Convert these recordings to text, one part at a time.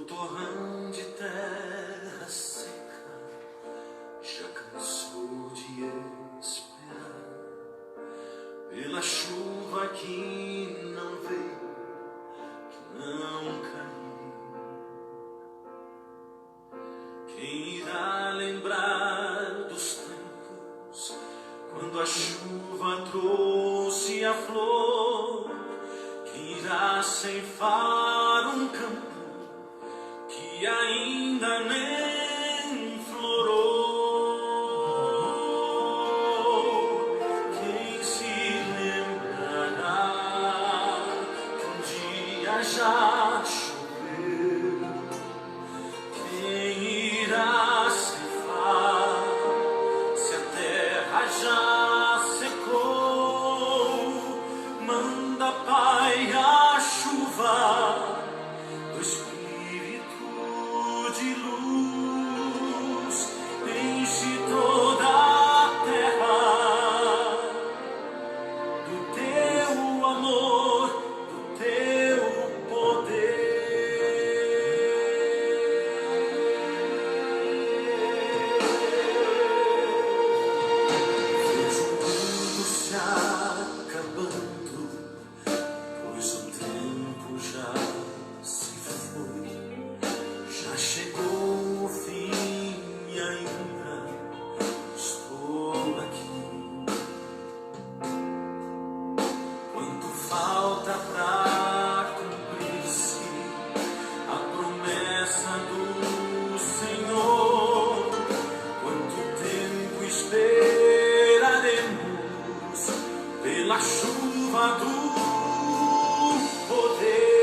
torrão de terra seca já cansou de esperar pela chuva que não veio, que não caiu. Quem irá lembrar dos tempos quando a chuva trouxe a flor? Quem irá ceifar um campo que ainda nem florou? Quem se lembrará que um dia já choveu? Quem irá ceifar se a terra já secou? Manda, Pai, a chuva do Espírito de luz, enche toda a terra do teu amor, do teu poder. Vejo o mundo se acabando, pois o tempo já se foi. Já chegou o fim e ainda estou aqui. Quanto falta pra cumprir-se a promessa do Senhor? Quanto tempo esperaremos pela chuva do poder?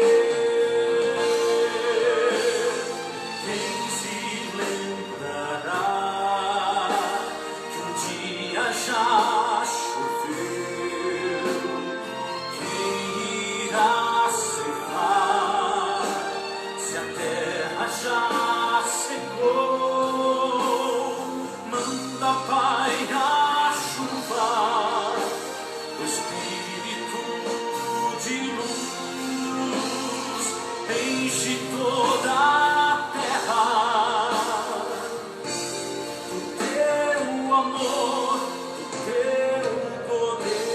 Quem se lembrará que um dia já choveu? Quem irá ceifar se a terra já secou? Manda, Pai, a chuva do Espírito de luz, enche toda a terra do teu amor, do teu poder.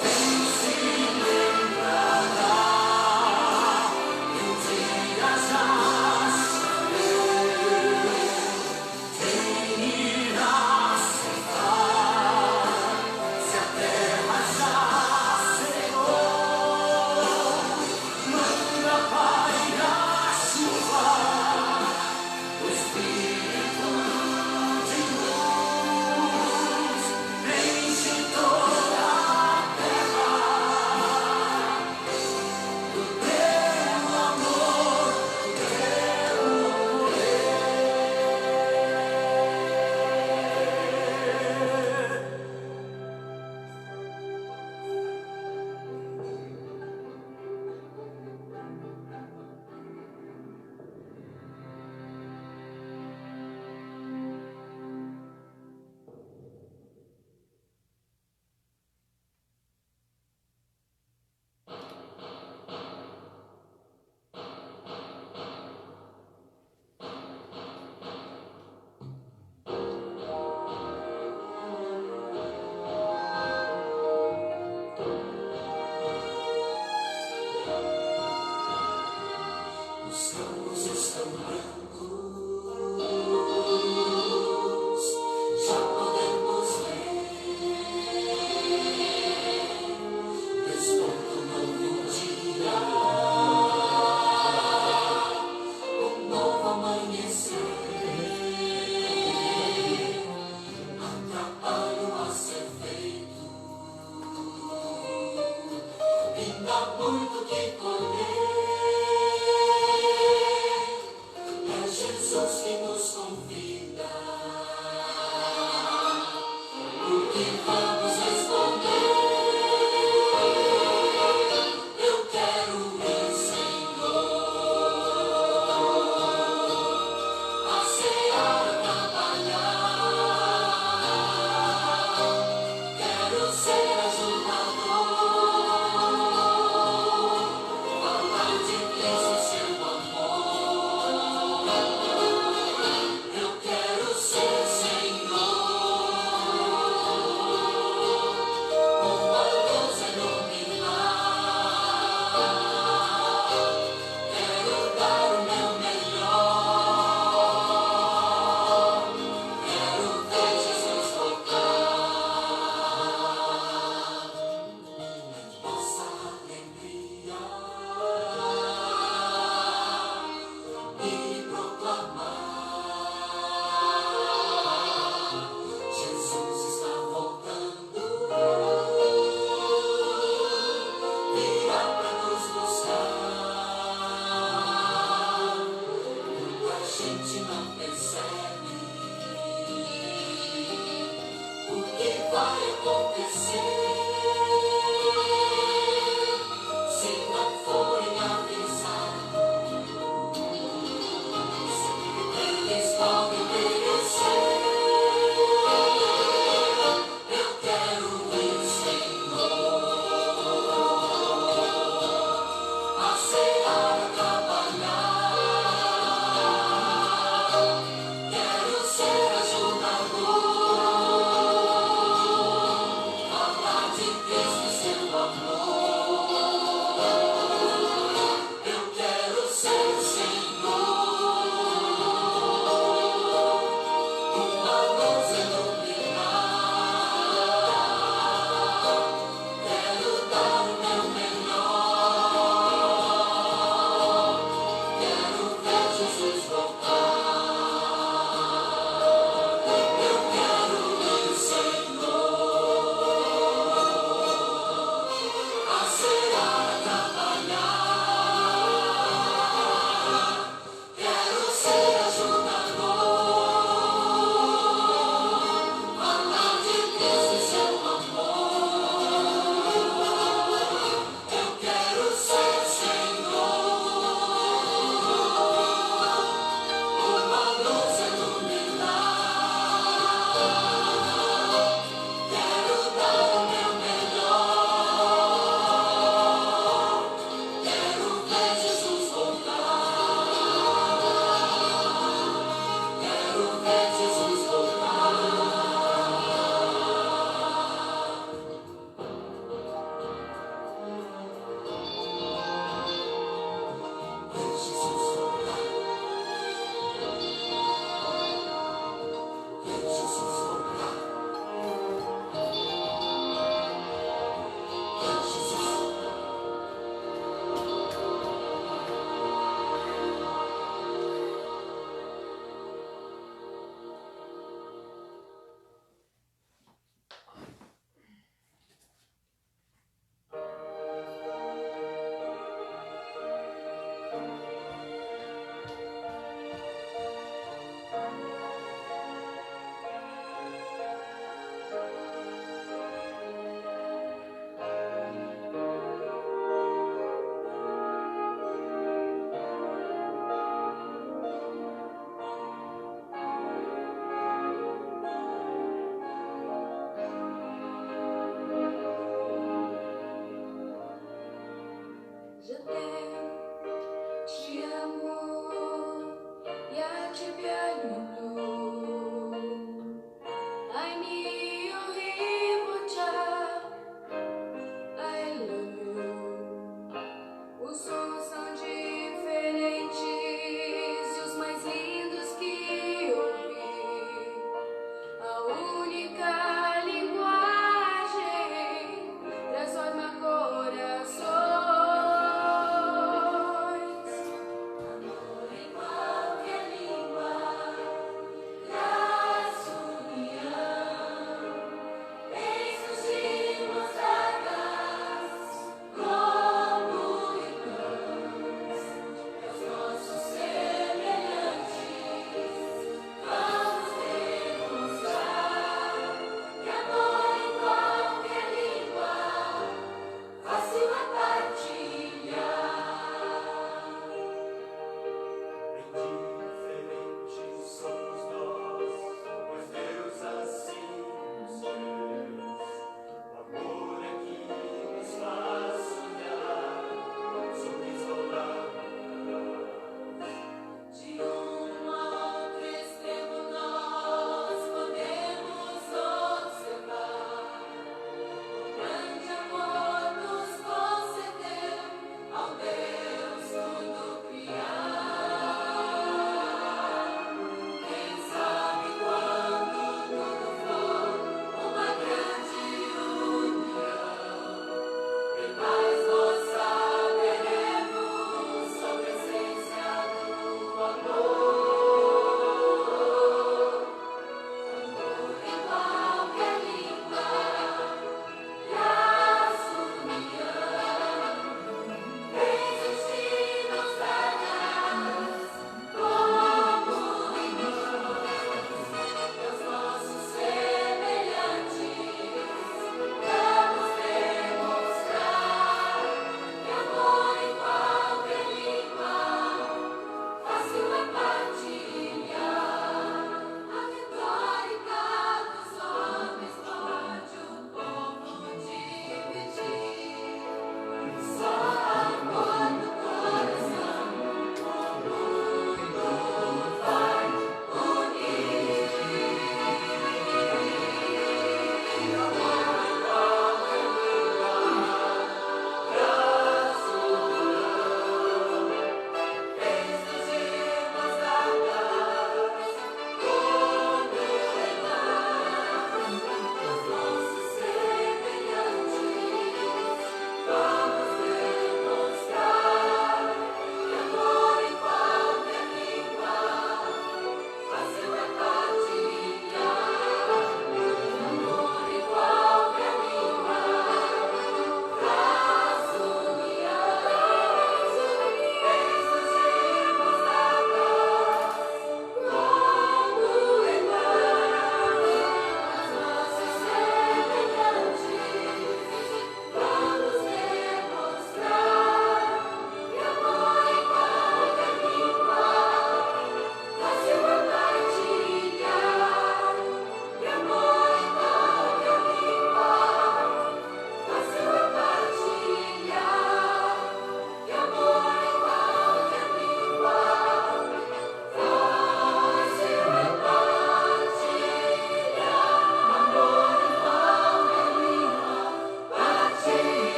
Quem se lembrará que um dia já choveu? Quem irá ceifar se a terra já secou? Manda, Pai, a chuva do Espírito de luz, enche toda a terra do teu amor, do teu poder. Os campos estão brancos, já podemos ver. Desponta um novo dia, um novo amanhecer. Há trabalho a ser feito, ainda há muito que colher. É Jesus que nos convida. O que vamos responder? Eu quero ir, Senhor, a seara trabalhar. vai acontecer. Se não forem avisados, eles vão obedecer. Eu quero ir, Senhor, a seara trabalhar. Quero ser ajudador, falar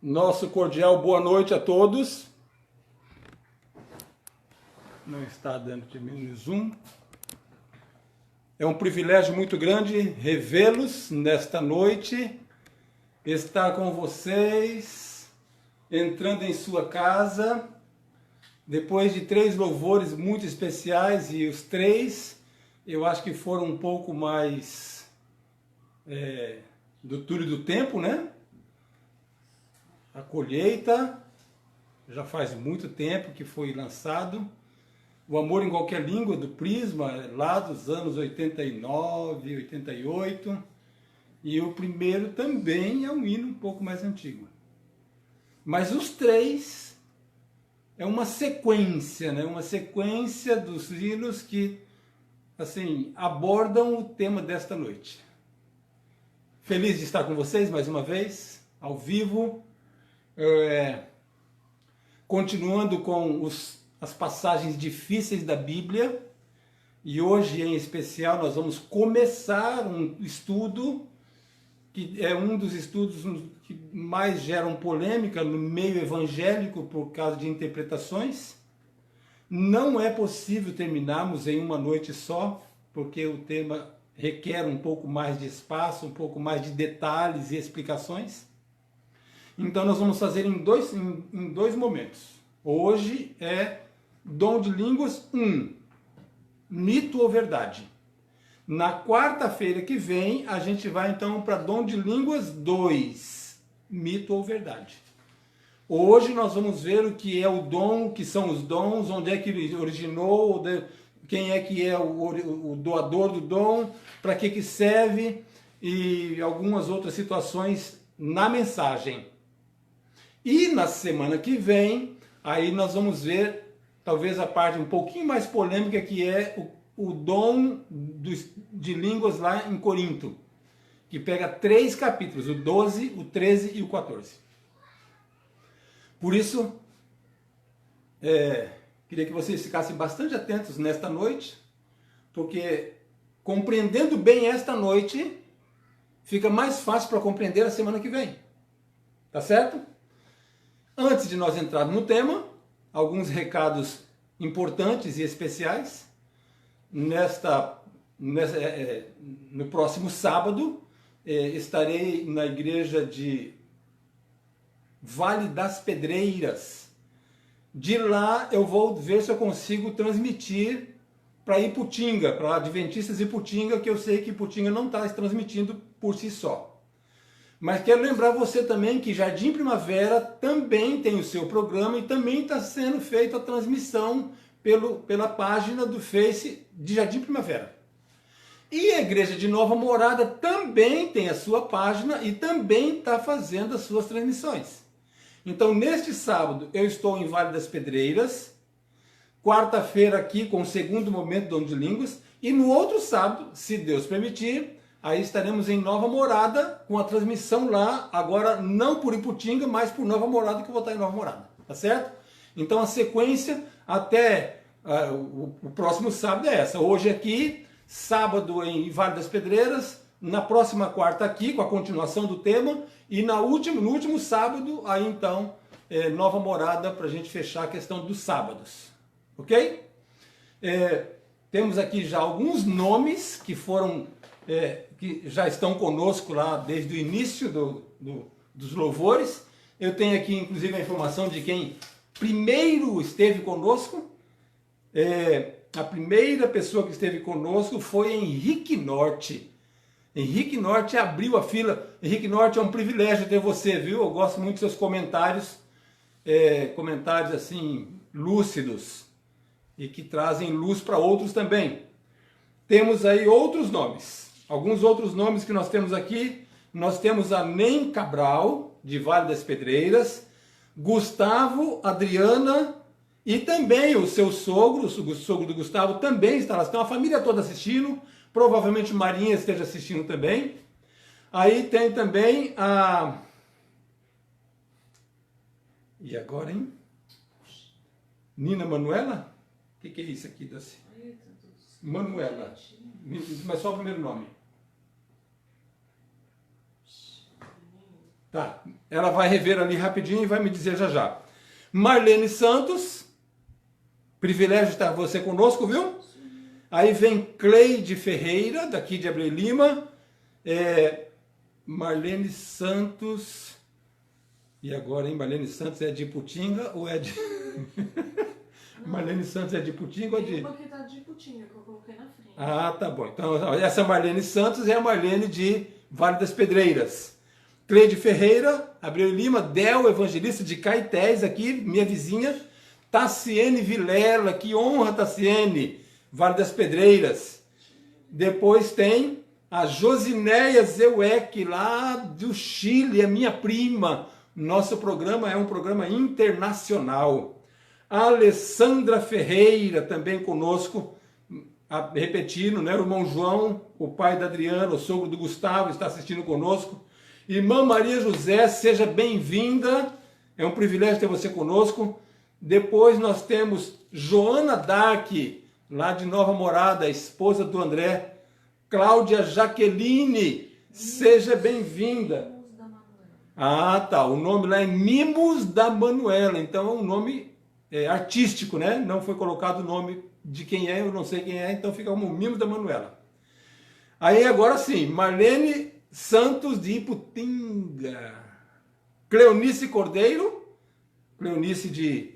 Nosso cordial boa noite a todos. Não está dando de mim no Zoom. É um privilégio muito grande revê-los nesta noite, estar com vocês, entrando em sua casa, depois de 3 louvores muito especiais, e os 3 eu acho que foram um pouco mais do túnel do tempo, né? A colheita, já faz muito tempo que foi lançado. O Amor em Qualquer Língua, do Prisma, lá dos anos 89, 88. E o primeiro também é um hino um pouco mais antigo. Mas os 3 é uma sequência, né? Uma sequência dos hinos que, assim, abordam o tema desta noite. Feliz de estar com vocês mais uma vez, ao vivo. Continuando com as passagens difíceis da Bíblia, e hoje em especial nós vamos começar um estudo que é um dos estudos que mais geram polêmica no meio evangélico por causa de interpretações. Não é possível terminarmos em uma noite só, porque o tema requer um pouco mais de espaço, um pouco mais de detalhes e explicações. Então nós vamos fazer em dois momentos. Hoje é Dom de Línguas 1, mito ou verdade. Na quarta-feira que vem a gente vai então para Dom de Línguas 2, mito ou verdade. Hoje nós vamos ver o que é o dom, o que são os dons, onde é que ele originou, quem é que é o doador do dom, para que serve e algumas outras situações na mensagem. E na semana que vem, aí nós vamos ver talvez a parte um pouquinho mais polêmica, que é o dom de línguas lá em Corinto, que pega 3 capítulos, o 12, o 13 e o 14. Por isso, queria que vocês ficassem bastante atentos nesta noite, porque compreendendo bem esta noite, fica mais fácil para compreender a semana que vem. Tá certo? Antes de nós entrarmos no tema, alguns recados importantes e especiais. No próximo sábado, estarei na igreja de Vale das Pedreiras. De lá eu vou ver se eu consigo transmitir para Iputinga, para Adventistas Iputinga, que eu sei que Iputinga não está transmitindo por si só. Mas quero lembrar você também que Jardim Primavera também tem o seu programa e também está sendo feita a transmissão pela página do Face de Jardim Primavera. E a Igreja de Nova Morada também tem a sua página e também está fazendo as suas transmissões. Então, neste sábado, eu estou em Vale das Pedreiras, quarta-feira aqui com o segundo momento do Dom de Línguas, e no outro sábado, se Deus permitir, aí estaremos em Nova Morada, com a transmissão lá, agora não por Iputinga, mas por Nova Morada, que eu vou estar em Nova Morada, tá certo? Então a sequência até o próximo sábado é essa. Hoje aqui, sábado em Vale das Pedreiras, na próxima quarta aqui, com a continuação do tema, e no último sábado, aí então, Nova Morada, para a gente fechar a questão dos sábados, ok? Temos aqui já alguns nomes que foram... que já estão conosco lá desde o início dos louvores. Eu tenho aqui inclusive a informação de quem primeiro esteve conosco. A primeira pessoa que esteve conosco foi Henrique Norte. Henrique Norte abriu a fila. Henrique Norte, é um privilégio ter você, viu? Eu gosto muito dos seus comentários, comentários assim, lúcidos, e que trazem luz para outros também. Temos aí outros nomes. Alguns outros nomes que nós temos aqui. Nós temos a Nem Cabral, de Vale das Pedreiras, Gustavo, Adriana, e também o seu sogro, o sogro do Gustavo também está lá. Tem uma família toda assistindo, provavelmente Marinha esteja assistindo também. Aí tem também a... E agora, hein? Nina Manuela? O que é isso aqui, Daci? Manuela. Mas só o primeiro nome. Tá. ela vai rever ali rapidinho e vai me dizer já já. Marlene Santos, privilégio de estar você conosco, viu? Aí vem Cleide Ferreira, daqui de Abreu Lima. Marlene Santos. E agora, hein? Marlene Santos é de Iputinga ou é de... Marlene Santos é de Iputinga ou é de... Tem uma que tá de Iputinga, que eu coloquei na frente. Ah, tá bom. Então, essa Marlene Santos é a Marlene de Vale das Pedreiras. Cleide Ferreira, Abreu Lima, Del Evangelista de Caetés, aqui, minha vizinha. Tassiene Vilela, que honra, Tassiene, Vale das Pedreiras. Depois tem a Josinéia Zeuec, lá do Chile, a minha prima. Nosso programa é um programa internacional. A Alessandra Ferreira, também conosco, repetindo, né? O irmão João, o pai da Adriana, o sogro do Gustavo, está assistindo conosco. Irmã Maria José, seja bem-vinda. É um privilégio ter você conosco. Depois nós temos Joana Dark, lá de Nova Morada, esposa do André. Cláudia Jaqueline, seja bem-vinda. Ah, tá. O nome lá é Mimos da Manuela. Então é um nome artístico, né? Não foi colocado o nome de quem é, eu não sei quem é, então fica como Mimos da Manuela. Aí agora sim, Marlene Santos de Iputinga. Cleonice Cordeiro, Cleonice de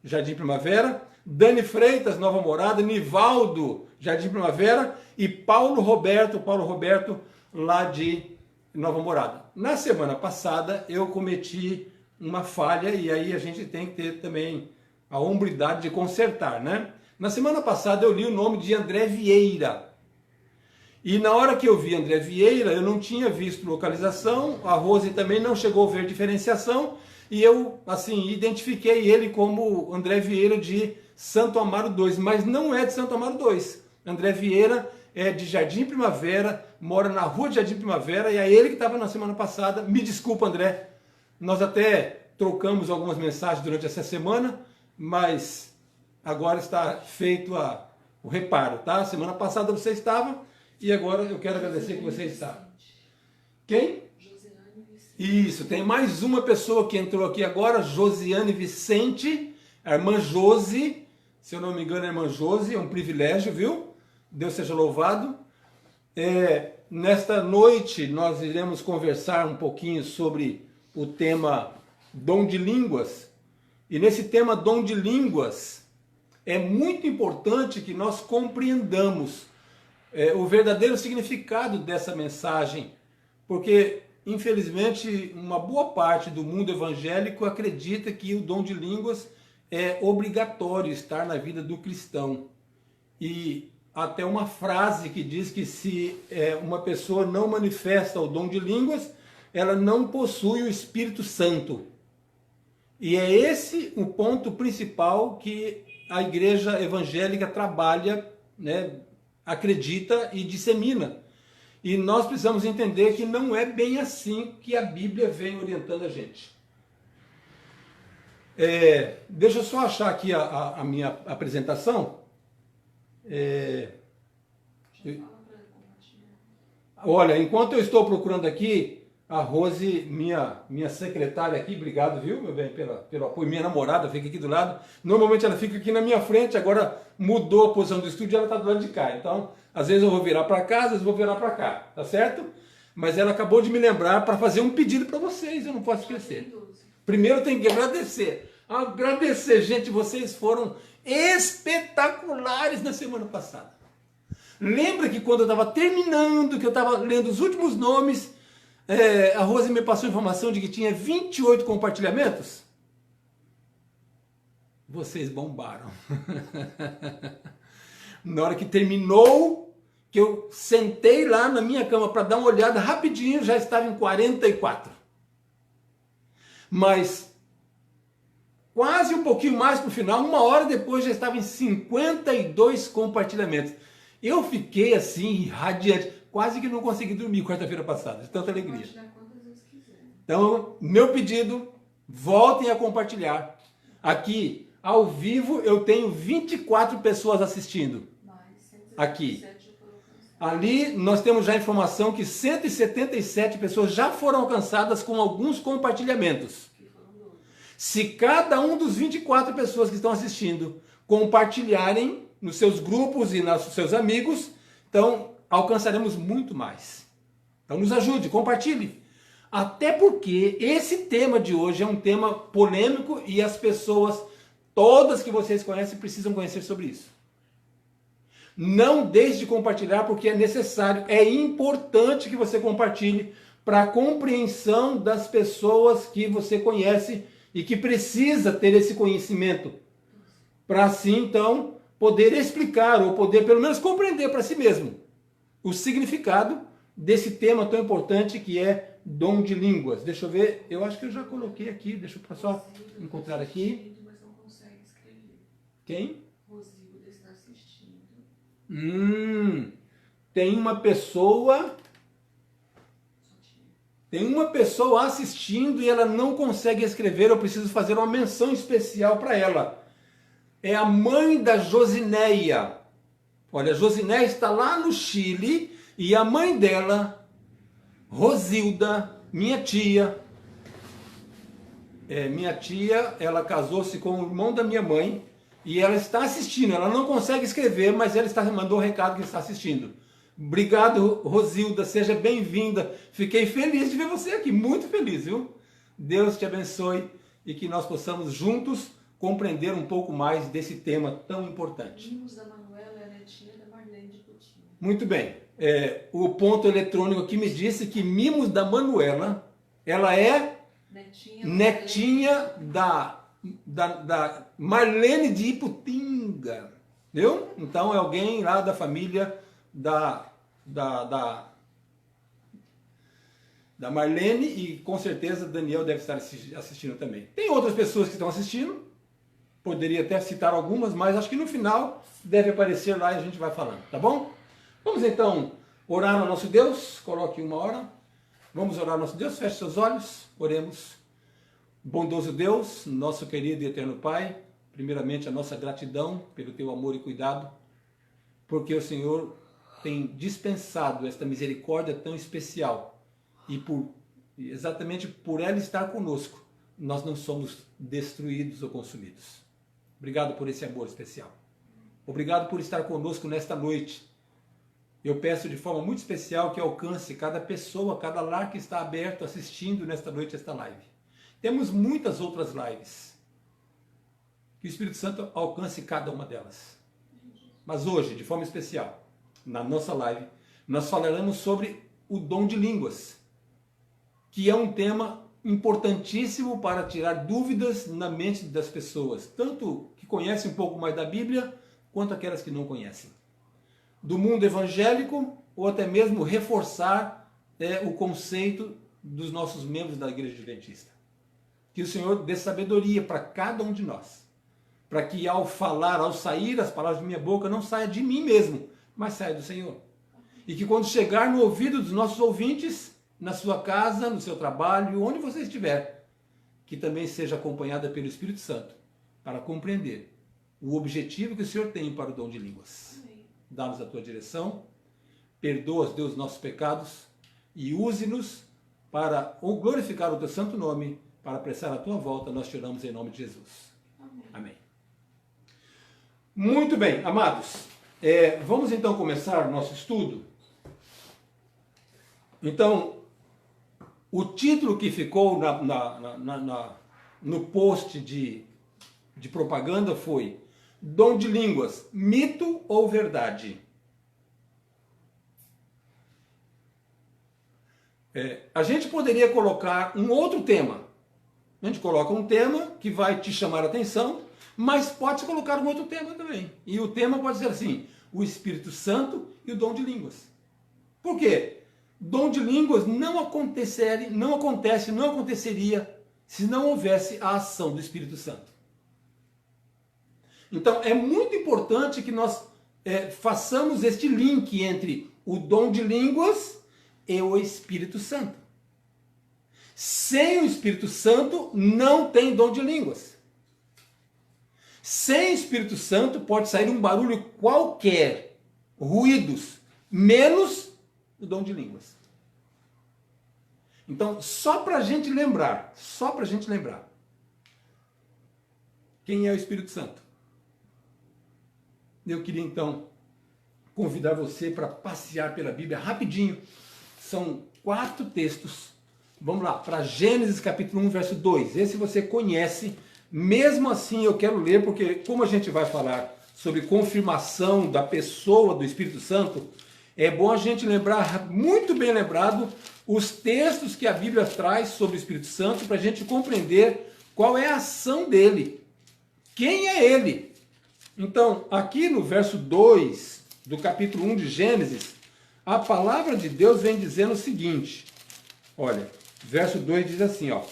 Jardim Primavera, Dani Freitas, Nova Morada, Nivaldo, Jardim Primavera, e Paulo Roberto, lá de Nova Morada. Na semana passada eu cometi uma falha e aí a gente tem que ter também a hombridade de consertar, né? Na semana passada eu li o nome de André Vieira. E na hora que eu vi André Vieira, eu não tinha visto localização, a Rose também não chegou a ver diferenciação, e eu, assim, identifiquei ele como André Vieira de Santo Amaro 2, mas não é de Santo Amaro 2. André Vieira é de Jardim Primavera, mora na rua de Jardim Primavera, e é ele que estava na semana passada. Me desculpa, André, nós até trocamos algumas mensagens durante essa semana, mas agora está feito o reparo, tá? Semana passada você estava, e agora eu quero agradecer que você está. Quem? Josiane Vicente. Isso, tem mais uma pessoa que entrou aqui agora, Josiane Vicente, a irmã Josi, se eu não me engano, a irmã Josi, é um privilégio, viu? Deus seja louvado. Nesta noite nós iremos conversar um pouquinho sobre o tema dom de línguas. E nesse tema dom de línguas, é muito importante que nós compreendamos o verdadeiro significado dessa mensagem, porque infelizmente uma boa parte do mundo evangélico acredita que o dom de línguas é obrigatório estar na vida do cristão. E até uma frase que diz que se uma pessoa não manifesta o dom de línguas, ela não possui o Espírito Santo. E é esse o ponto principal que a igreja evangélica trabalha, né, acredita e dissemina. E nós precisamos entender que não é bem assim que a Bíblia vem orientando a gente. Deixa eu só achar aqui a minha apresentação. Olha, enquanto eu estou procurando aqui, a Rose, minha secretária aqui, obrigado, viu, meu bem, pelo apoio. Minha namorada fica aqui do lado. Normalmente ela fica aqui na minha frente, agora mudou a posição do estúdio, ela está do lado de cá. Então, às vezes eu vou virar para cá, às vezes eu vou virar para cá, tá certo? Mas ela acabou de me lembrar para fazer um pedido para vocês, eu não posso esquecer. Primeiro eu tenho que agradecer. Agradecer, gente, vocês foram espetaculares na semana passada. Lembra que quando eu estava terminando, que eu estava lendo os últimos nomes, a Rose me passou a informação de que tinha 28 compartilhamentos? Vocês bombaram. Na hora que terminou, que eu sentei lá na minha cama para dar uma olhada rapidinho, já estava em 44. Mas quase um pouquinho mais para o final, uma hora depois já estava em 52 compartilhamentos. Eu fiquei assim, radiante, quase que não consegui dormir quarta-feira passada, de tanta alegria. Então, meu pedido, voltem a compartilhar. Aqui, ao vivo, eu tenho 24 pessoas assistindo. Aqui. Ali nós temos já a informação que 177 pessoas já foram alcançadas com alguns compartilhamentos. Se cada um dos 24 pessoas que estão assistindo compartilharem nos seus grupos e nos seus amigos, então alcançaremos muito mais. Então nos ajude, compartilhe. Até porque esse tema de hoje é um tema polêmico e as pessoas, todas que vocês conhecem, precisam conhecer sobre isso. Não deixe de compartilhar porque é necessário, é importante que você compartilhe para a compreensão das pessoas que você conhece e que precisa ter esse conhecimento. Para assim, então, poder explicar ou poder pelo menos compreender para si mesmo o significado desse tema tão importante que é dom de línguas. Deixa eu ver, eu acho que eu já coloquei aqui, deixa eu só encontrar aqui. Mas não consegue escrever. Quem? Rosilda está assistindo. Tem uma pessoa assistindo e ela não consegue escrever, eu preciso fazer uma menção especial para ela. É a mãe da Josineia. Olha, a Josineia está lá no Chile e a mãe dela, Rosilda, minha tia, ela casou-se com o irmão da minha mãe e ela está assistindo. Ela não consegue escrever, mas ela mandou um recado que está assistindo. Obrigado, Rosilda, seja bem-vinda. Fiquei feliz de ver você aqui, muito feliz, viu? Deus te abençoe e que nós possamos juntos compreender um pouco mais desse tema tão importante. Mimos da Manuela é a netinha da Marlene de Coutinho. Muito bem. O ponto eletrônico aqui me disse que Mimos da Manuela, ela é netinha da Marlene de Iputinga. Viu? Então é alguém lá da família da Marlene e com certeza Daniel deve estar assistindo também. Tem outras pessoas que estão assistindo, poderia até citar algumas, mas acho que no final deve aparecer lá e a gente vai falando, tá bom? Vamos então orar ao nosso Deus, coloque uma hora, vamos orar ao nosso Deus, feche seus olhos, oremos. Bondoso Deus, nosso querido e eterno Pai, primeiramente a nossa gratidão pelo teu amor e cuidado, porque o Senhor tem dispensado esta misericórdia tão especial e exatamente por ela estar conosco, nós não somos destruídos ou consumidos. Obrigado por esse amor especial. Obrigado por estar conosco nesta noite. Eu peço de forma muito especial que alcance cada pessoa, cada lar que está aberto assistindo nesta noite esta live. Temos muitas outras lives. Que o Espírito Santo alcance cada uma delas. Mas hoje, de forma especial, na nossa live, nós falaremos sobre o dom de línguas, que é um tema importantíssimo para tirar dúvidas na mente das pessoas, tanto que conhecem um pouco mais da Bíblia, quanto aquelas que não conhecem. Do mundo evangélico, ou até mesmo reforçar o conceito dos nossos membros da Igreja Adventista. Que o Senhor dê sabedoria para cada um de nós, para que ao falar, ao sair as palavras de minha boca, não saia de mim mesmo, mas saia do Senhor. E que quando chegar no ouvido dos nossos ouvintes, na sua casa, no seu trabalho, onde você estiver, que também seja acompanhada pelo Espírito Santo, para compreender o objetivo que o Senhor tem para o dom de línguas. Dá-nos a tua direção, perdoa, Deus, nossos pecados e use-nos para glorificar o teu santo nome, para apressar a tua volta, nós te oramos em nome de Jesus. Amém. Muito bem, amados. Vamos então começar o nosso estudo. Então, o título que ficou no post de propaganda foi Dom de Línguas, mito ou verdade? A gente poderia colocar um outro tema. A gente coloca um tema que vai te chamar a atenção, mas pode colocar um outro tema também. E o tema pode ser assim, o Espírito Santo e o dom de línguas. Por quê? Dom de línguas não aconteceria se não houvesse a ação do Espírito Santo. Então é muito importante que nós façamos este link entre o dom de línguas e o Espírito Santo. Sem o Espírito Santo não tem dom de línguas. Sem o Espírito Santo pode sair um barulho qualquer, ruídos, menos o dom de línguas. Então, só para a gente lembrar, quem é o Espírito Santo? Eu queria então convidar você para passear pela Bíblia rapidinho. São 4 textos. Vamos lá, para Gênesis capítulo 1, verso 2. Esse você conhece. Mesmo assim eu quero ler, porque como a gente vai falar sobre confirmação da pessoa do Espírito Santo, é bom a gente lembrar, muito bem lembrado, os textos que a Bíblia traz sobre o Espírito Santo, para a gente compreender qual é a ação dele. Quem é ele? Então, aqui no verso 2 do capítulo 1 de Gênesis, a palavra de Deus vem dizendo o seguinte. Olha, verso 2 diz assim, ó.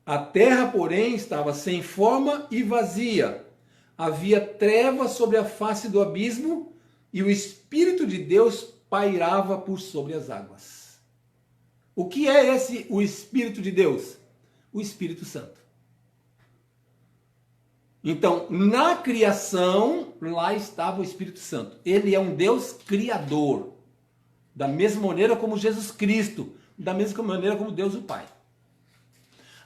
A terra, porém, estava sem forma e vazia. Havia trevas sobre a face do abismo e o Espírito de Deus pairava por sobre as águas. O que é esse, o Espírito de Deus? O Espírito Santo. Então, na criação, lá estava o Espírito Santo. Ele é um Deus criador. Da mesma maneira como Jesus Cristo. Da mesma maneira como Deus o Pai.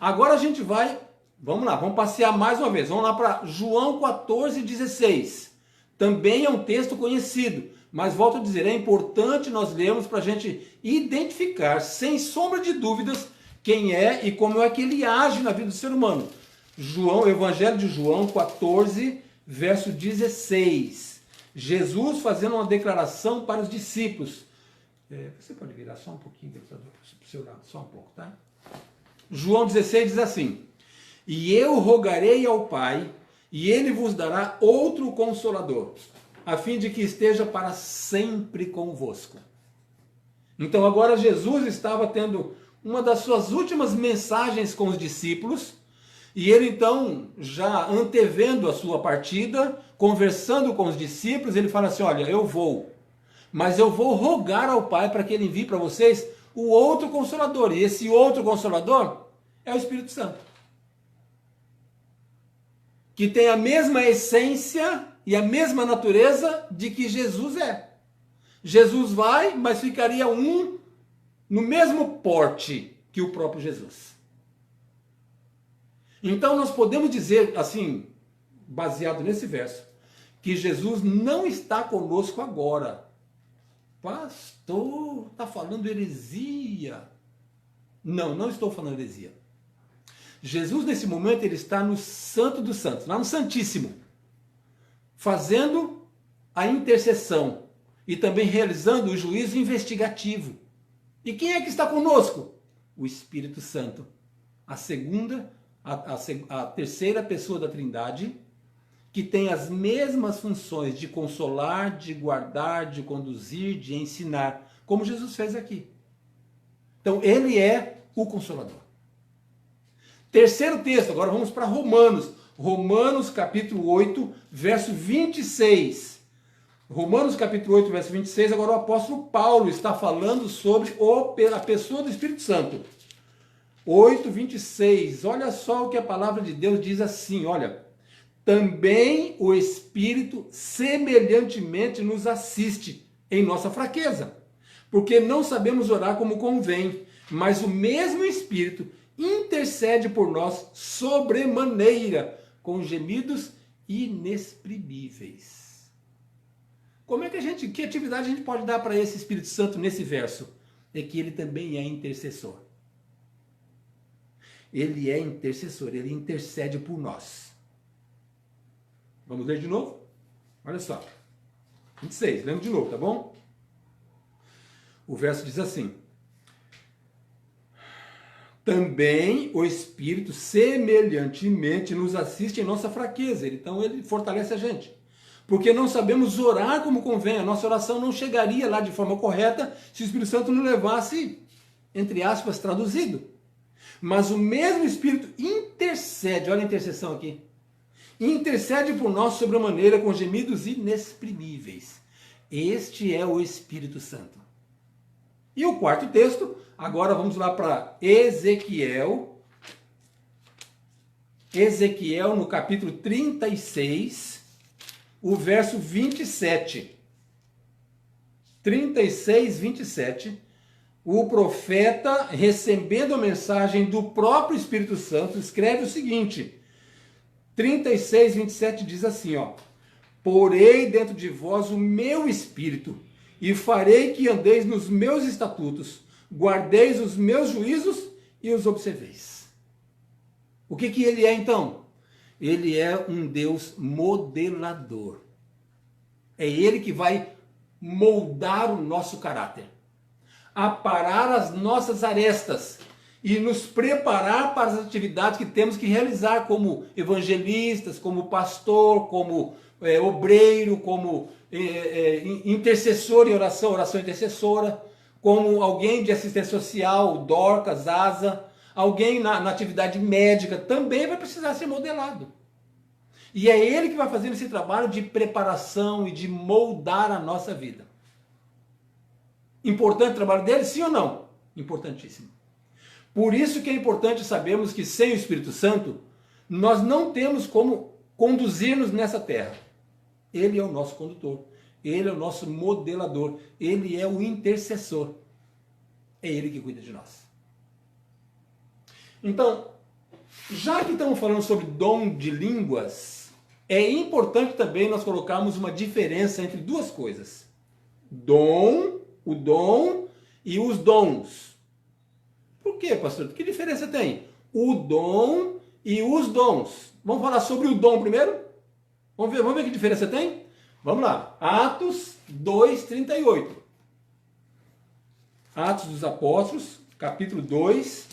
Agora a gente vai, vamos lá, vamos passear mais uma vez. Vamos lá para João 14,16. Também é um texto conhecido. Mas volto a dizer, é importante nós lermos para a gente identificar, sem sombra de dúvidas, quem é e como é que ele age na vida do ser humano. João, Evangelho de João 14, verso 16. Jesus fazendo uma declaração para os discípulos. Você pode virar só um pouquinho para o seu lado, só um pouco, tá? João 16 diz assim: E eu rogarei ao Pai, e ele vos dará outro Consolador, a fim de que esteja para sempre convosco. Então agora Jesus estava tendo uma das suas últimas mensagens com os discípulos, e ele então, já antevendo a sua partida, conversando com os discípulos, ele fala assim, olha, eu vou, mas eu vou rogar ao Pai para que ele envie para vocês o outro Consolador, e esse outro Consolador é o Espírito Santo, que tem a mesma essência e a mesma natureza de que Jesus é. Jesus vai, mas ficaria um no mesmo porte que o próprio Jesus. Então nós podemos dizer, assim, baseado nesse verso, que Jesus não está conosco agora. Pastor, está falando heresia. Não, não estou falando heresia. Jesus, nesse momento, ele está no Santo dos Santos, lá no Santíssimo, fazendo a intercessão e também realizando o juízo investigativo. E quem é que está conosco? O Espírito Santo, a terceira pessoa da Trindade, que tem as mesmas funções de consolar, de guardar, de conduzir, de ensinar, como Jesus fez aqui. Então, ele é o Consolador. Terceiro texto, agora vamos para Romanos. Romanos capítulo 8, verso 26. Romanos capítulo 8, verso 26, agora o apóstolo Paulo está falando sobre a pessoa do Espírito Santo. 8, 26, olha só o que a palavra de Deus diz assim, olha. Também o Espírito semelhantemente nos assiste em nossa fraqueza, porque não sabemos orar como convém, mas o mesmo Espírito intercede por nós sobremaneira, com gemidos inexprimíveis. Como é que que atividade a gente pode dar para esse Espírito Santo nesse verso? É que ele também é intercessor. Ele é intercessor, ele intercede por nós. Vamos ler de novo? Olha só. 26, lembra de novo, tá bom? O verso diz assim: Também o Espírito semelhantemente nos assiste em nossa fraqueza. Então ele fortalece a gente. Porque não sabemos orar como convém. A nossa oração não chegaria lá de forma correta se o Espírito Santo não levasse, entre aspas, traduzido. Mas o mesmo Espírito intercede, olha a intercessão aqui, intercede por nós sobremaneira com gemidos inexprimíveis. Este é o Espírito Santo. E o quarto texto, agora vamos lá para Ezequiel. Ezequiel no capítulo 36, o verso 27. 36, 27, o profeta, recebendo a mensagem do próprio Espírito Santo, escreve o seguinte, 36, 27 diz assim, ó, porei dentro de vós o meu espírito, e farei que andeis nos meus estatutos, guardeis os meus juízos e os observeis. O que ele é então? Ele é um Deus modelador. É ele que vai moldar o nosso caráter, aparar as nossas arestas e nos preparar para as atividades que temos que realizar como evangelistas, como pastor, como obreiro, como intercessor em oração, oração intercessora, como alguém de assistência social, Dorcas, Asa, alguém na atividade médica também vai precisar ser modelado. E é ele que vai fazer esse trabalho de preparação e de moldar a nossa vida. Importante o trabalho dele, sim ou não? Importantíssimo. Por isso que é importante sabermos que sem o Espírito Santo, nós não temos como conduzir-nos nessa terra. Ele é o nosso condutor, ele é o nosso modelador, ele é o intercessor. É ele que cuida de nós. Então, já que estamos falando sobre dom de línguas, é importante também nós colocarmos uma diferença entre duas coisas. O dom e os dons. Por quê, pastor? Que diferença tem? O dom e os dons. Vamos falar sobre o dom primeiro? Vamos ver que diferença tem? Vamos lá. Atos 2:38. Atos dos Apóstolos, capítulo 2,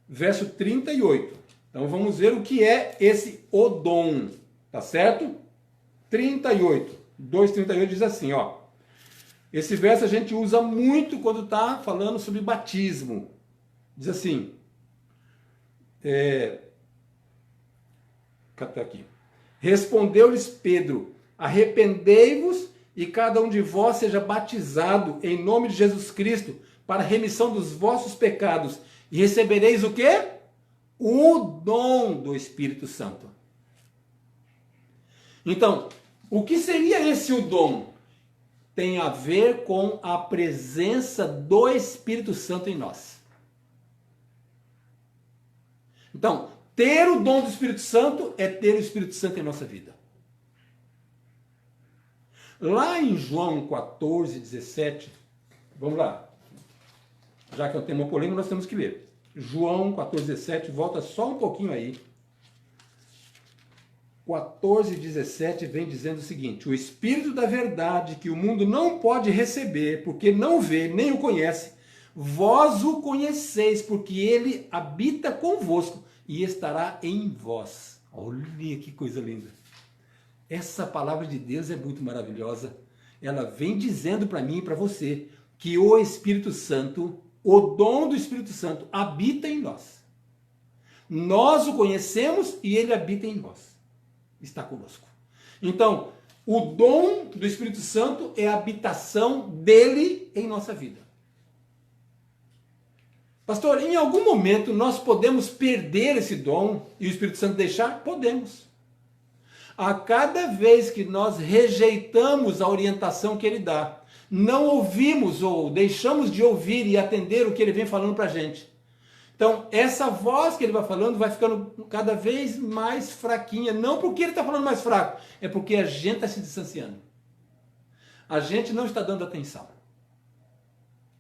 verso 38. Então vamos ver o que é esse o dom. Tá certo? 38. 2:38 diz assim, ó. Esse verso a gente usa muito quando está falando sobre batismo. Diz assim, aqui. Respondeu-lhes Pedro, arrependei-vos e cada um de vós seja batizado em nome de Jesus Cristo para a remissão dos vossos pecados e recebereis o quê? O dom do Espírito Santo. Então, o que seria esse o dom? Tem a ver com a presença do Espírito Santo em nós. Então, ter o dom do Espírito Santo é ter o Espírito Santo em nossa vida. Lá em João 14:17, vamos lá. Já que é um tema polêmico, nós temos que ler. João 14:17, volta só um pouquinho aí. 14:17 vem dizendo o seguinte: o Espírito da verdade que o mundo não pode receber, porque não vê nem o conhece, vós o conheceis, porque ele habita convosco e estará em vós. Olha que coisa linda. Essa palavra de Deus é muito maravilhosa. Ela vem dizendo para mim e para você que o Espírito Santo, o dom do Espírito Santo, habita em nós. Nós o conhecemos e ele habita em nós. Está conosco. Então, o dom do Espírito Santo é a habitação dele em nossa vida. Pastor, em algum momento nós podemos perder esse dom e o Espírito Santo deixar? Podemos. A cada vez que nós rejeitamos a orientação que ele dá, não ouvimos ou deixamos de ouvir e atender o que ele vem falando para a gente. Então, essa voz que ele vai falando vai ficando cada vez mais fraquinha. Não porque ele está falando mais fraco, é porque a gente está se distanciando. A gente não está dando atenção.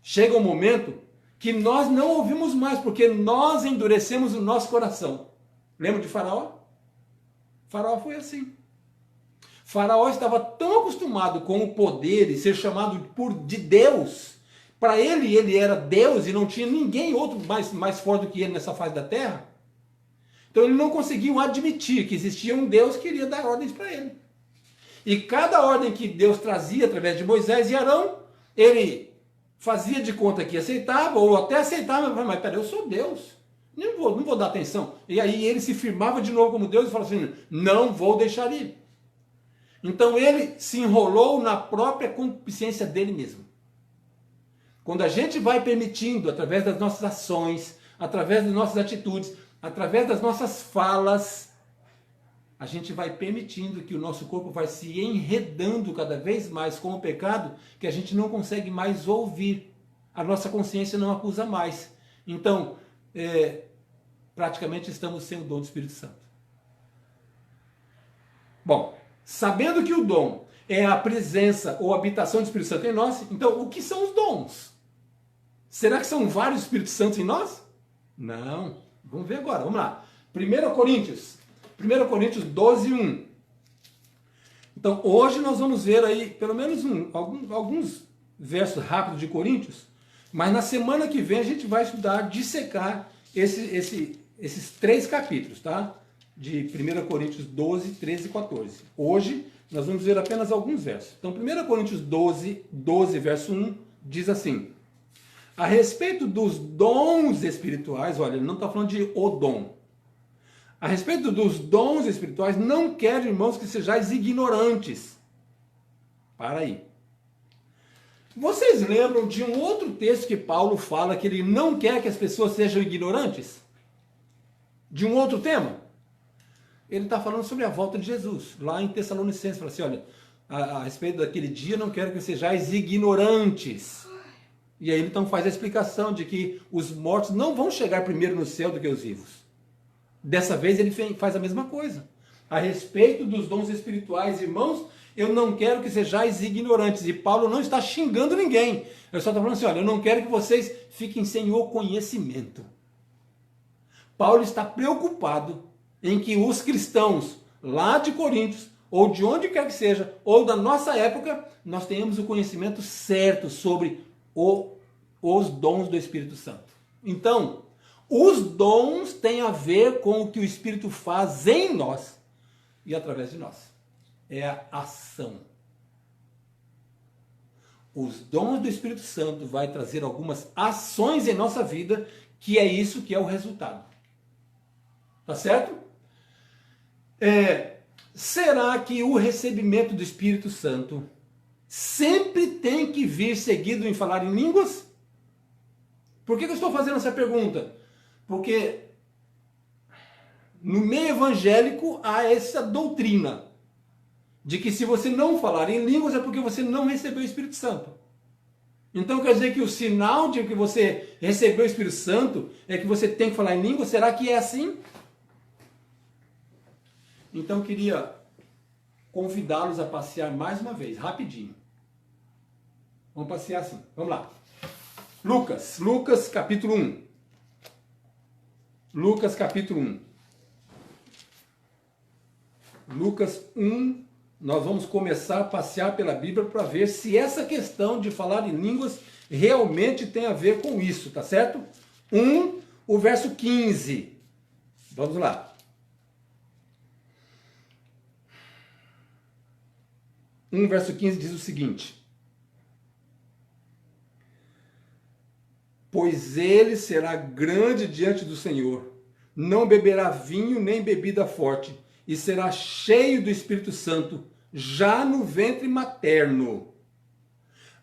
Chega um momento que nós não ouvimos mais, porque nós endurecemos o nosso coração. Lembra de Faraó? Faraó foi assim. Faraó estava tão acostumado com o poder e ser chamado de Deus. Para ele era Deus e não tinha ninguém outro mais forte do que ele nessa face da terra. Então ele não conseguiu admitir que existia um Deus que iria dar ordens para ele. E cada ordem que Deus trazia através de Moisés e Arão, ele fazia de conta que aceitava, ou até aceitava, mas peraí, eu sou Deus. Não vou dar atenção. E aí ele se firmava de novo como Deus e falava assim, não vou deixar ir. Então ele se enrolou na própria concupiscência dele mesmo. Quando a gente vai permitindo, através das nossas ações, através das nossas atitudes, através das nossas falas, a gente vai permitindo que o nosso corpo vai se enredando cada vez mais com o pecado, que a gente não consegue mais ouvir. A nossa consciência não acusa mais. Então, praticamente estamos sem o dom do Espírito Santo. Bom, sabendo que o dom é a presença ou habitação do Espírito Santo em nós, então o que são os dons? Será que são vários Espíritos Santos em nós? Não. Vamos ver agora, vamos lá. 1 Coríntios 12, 1. Então, hoje nós vamos ver aí, pelo menos alguns versos rápidos de Coríntios, mas na semana que vem a gente vai estudar, dissecar esses 3 capítulos, tá? De 1 Coríntios 12, 13 e 14. Hoje nós vamos ver apenas alguns versos. Então, 1 Coríntios 12, verso 1, diz assim: a respeito dos dons espirituais, olha, ele não está falando de o dom. A respeito dos dons espirituais, não quero, irmãos, que sejais ignorantes. Para aí. Vocês lembram de um outro texto que Paulo fala que ele não quer que as pessoas sejam ignorantes? De um outro tema? Ele está falando sobre a volta de Jesus. Lá em Tessalonicenses, fala assim, olha, a respeito daquele dia, não quero que sejais ignorantes. E aí ele então faz a explicação de que os mortos não vão chegar primeiro no céu do que os vivos. Dessa vez ele faz a mesma coisa. A respeito dos dons espirituais, irmãos, eu não quero que sejais ignorantes. E Paulo não está xingando ninguém. Ele só está falando assim, olha, eu não quero que vocês fiquem sem o conhecimento. Paulo está preocupado em que os cristãos lá de Coríntios, ou de onde quer que seja, ou da nossa época, nós tenhamos o conhecimento certo sobre os dons do Espírito Santo. Então, os dons têm a ver com o que o Espírito faz em nós e através de nós. É a ação. Os dons do Espírito Santo vai trazer algumas ações em nossa vida, que é isso que é o resultado. Tá certo? Será que o recebimento do Espírito Santo sempre tem que vir seguido em falar em línguas? Por que eu estou fazendo essa pergunta? Porque no meio evangélico há essa doutrina de que se você não falar em línguas é porque você não recebeu o Espírito Santo. Então quer dizer que o sinal de que você recebeu o Espírito Santo é que você tem que falar em línguas? Será que é assim? Então eu queria convidá-los a passear mais uma vez, rapidinho. Vamos passear assim, vamos lá. Lucas capítulo 1. Lucas capítulo 1. Lucas 1, nós vamos começar a passear pela Bíblia para ver se essa questão de falar em línguas realmente tem a ver com isso, tá certo? 1, o verso 15. Vamos lá. Verso 15 diz o seguinte: pois ele será grande diante do Senhor, não beberá vinho nem bebida forte, e será cheio do Espírito Santo, já no ventre materno.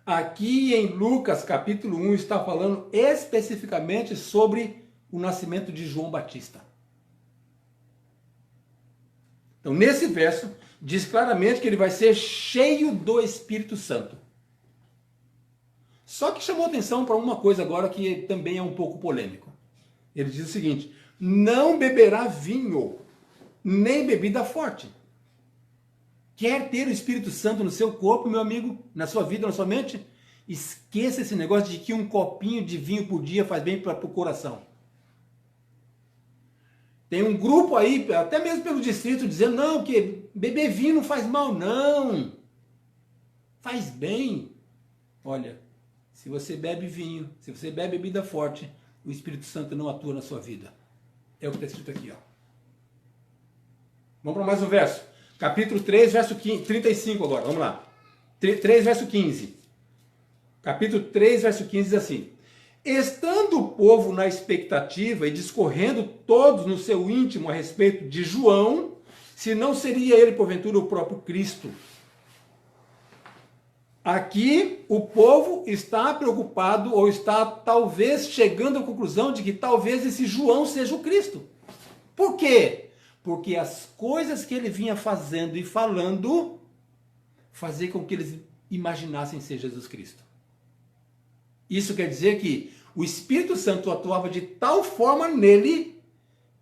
Aqui em Lucas capítulo 1 está falando especificamente sobre o nascimento de João Batista. Então nesse verso diz claramente que ele vai ser cheio do Espírito Santo. Só que chamou atenção para uma coisa agora que também é um pouco polêmico. Ele diz o seguinte: não beberá vinho, nem bebida forte. Quer ter o Espírito Santo no seu corpo, meu amigo, na sua vida, na sua mente? Esqueça esse negócio de que um copinho de vinho por dia faz bem para o coração. Tem um grupo aí, até mesmo pelo distrito, dizendo não, que beber vinho não faz mal, não. Faz bem. Olha, se você bebe vinho, se você bebe bebida forte, o Espírito Santo não atua na sua vida. É o que está escrito aqui, ó. Vamos para mais um verso. Capítulo 3, verso 35 agora. Vamos lá. 3, verso 15. Capítulo 3, verso 15 diz assim: estando o povo na expectativa e discorrendo todos no seu íntimo a respeito de João, se não seria ele, porventura, o próprio Cristo. Aqui o povo está preocupado ou está talvez chegando à conclusão de que talvez esse João seja o Cristo. Por quê? porque as coisas que ele vinha fazendo e falando faziam com que eles imaginassem ser Jesus Cristo. Isso quer dizer que o Espírito Santo atuava de tal forma nele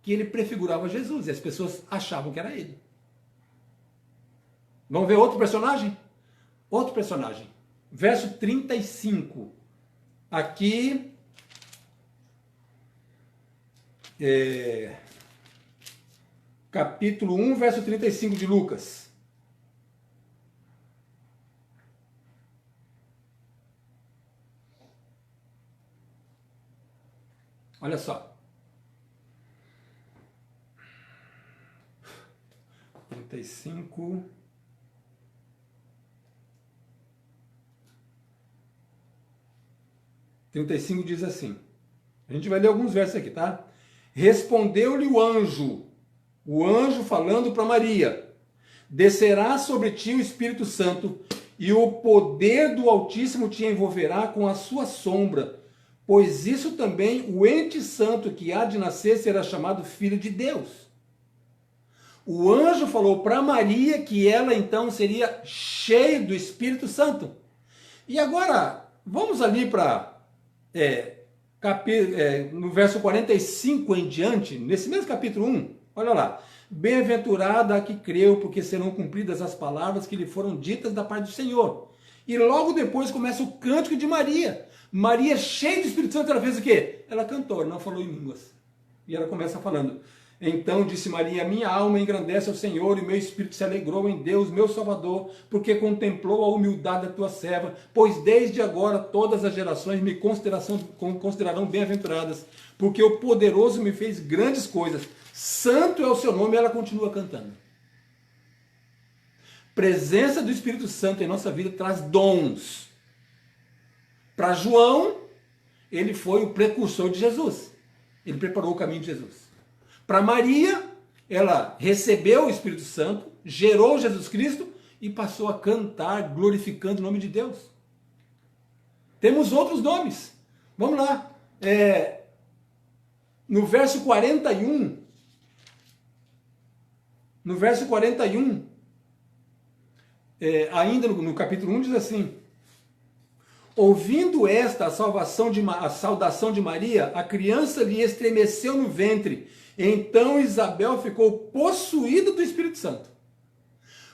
que ele prefigurava Jesus e as pessoas achavam que era ele. Vamos ver outro personagem? Outro personagem. Verso 35. Aqui capítulo 1, verso 35 de Lucas. Olha só. 35. Diz assim. A gente vai ler alguns versos aqui, tá? Respondeu-lhe o anjo falando para Maria: descerá sobre ti o Espírito Santo, e o poder do Altíssimo te envolverá com a sua sombra, pois isso também o ente santo que há de nascer será chamado Filho de Deus. O anjo falou para Maria que ela então seria cheia do Espírito Santo. E agora, vamos ali para no verso 45 em diante, nesse mesmo capítulo 1, olha lá. Bem-aventurada a que creu, porque serão cumpridas as palavras que lhe foram ditas da parte do Senhor. E logo depois começa o cântico de Maria. Maria, cheia do Espírito Santo, ela fez o quê? Ela cantou, ela não falou em línguas. E ela começa falando: então disse Maria, minha alma engrandece ao Senhor, e meu espírito se alegrou em Deus, meu Salvador, porque contemplou a humildade da tua serva, pois desde agora todas as gerações me considerarão bem-aventuradas, porque o poderoso me fez grandes coisas, santo é o seu nome. E ela continua cantando. Presença do Espírito Santo em nossa vida traz dons. Para João, ele foi o precursor de Jesus, ele preparou o caminho de Jesus. Para Maria, ela recebeu o Espírito Santo, gerou Jesus Cristo e passou a cantar glorificando o nome de Deus. Temos outros nomes. Vamos lá. No verso 41, ainda no capítulo 1 diz assim: ouvindo esta a saudação de Maria, a criança lhe estremeceu no ventre. Então Isabel ficou possuída do Espírito Santo.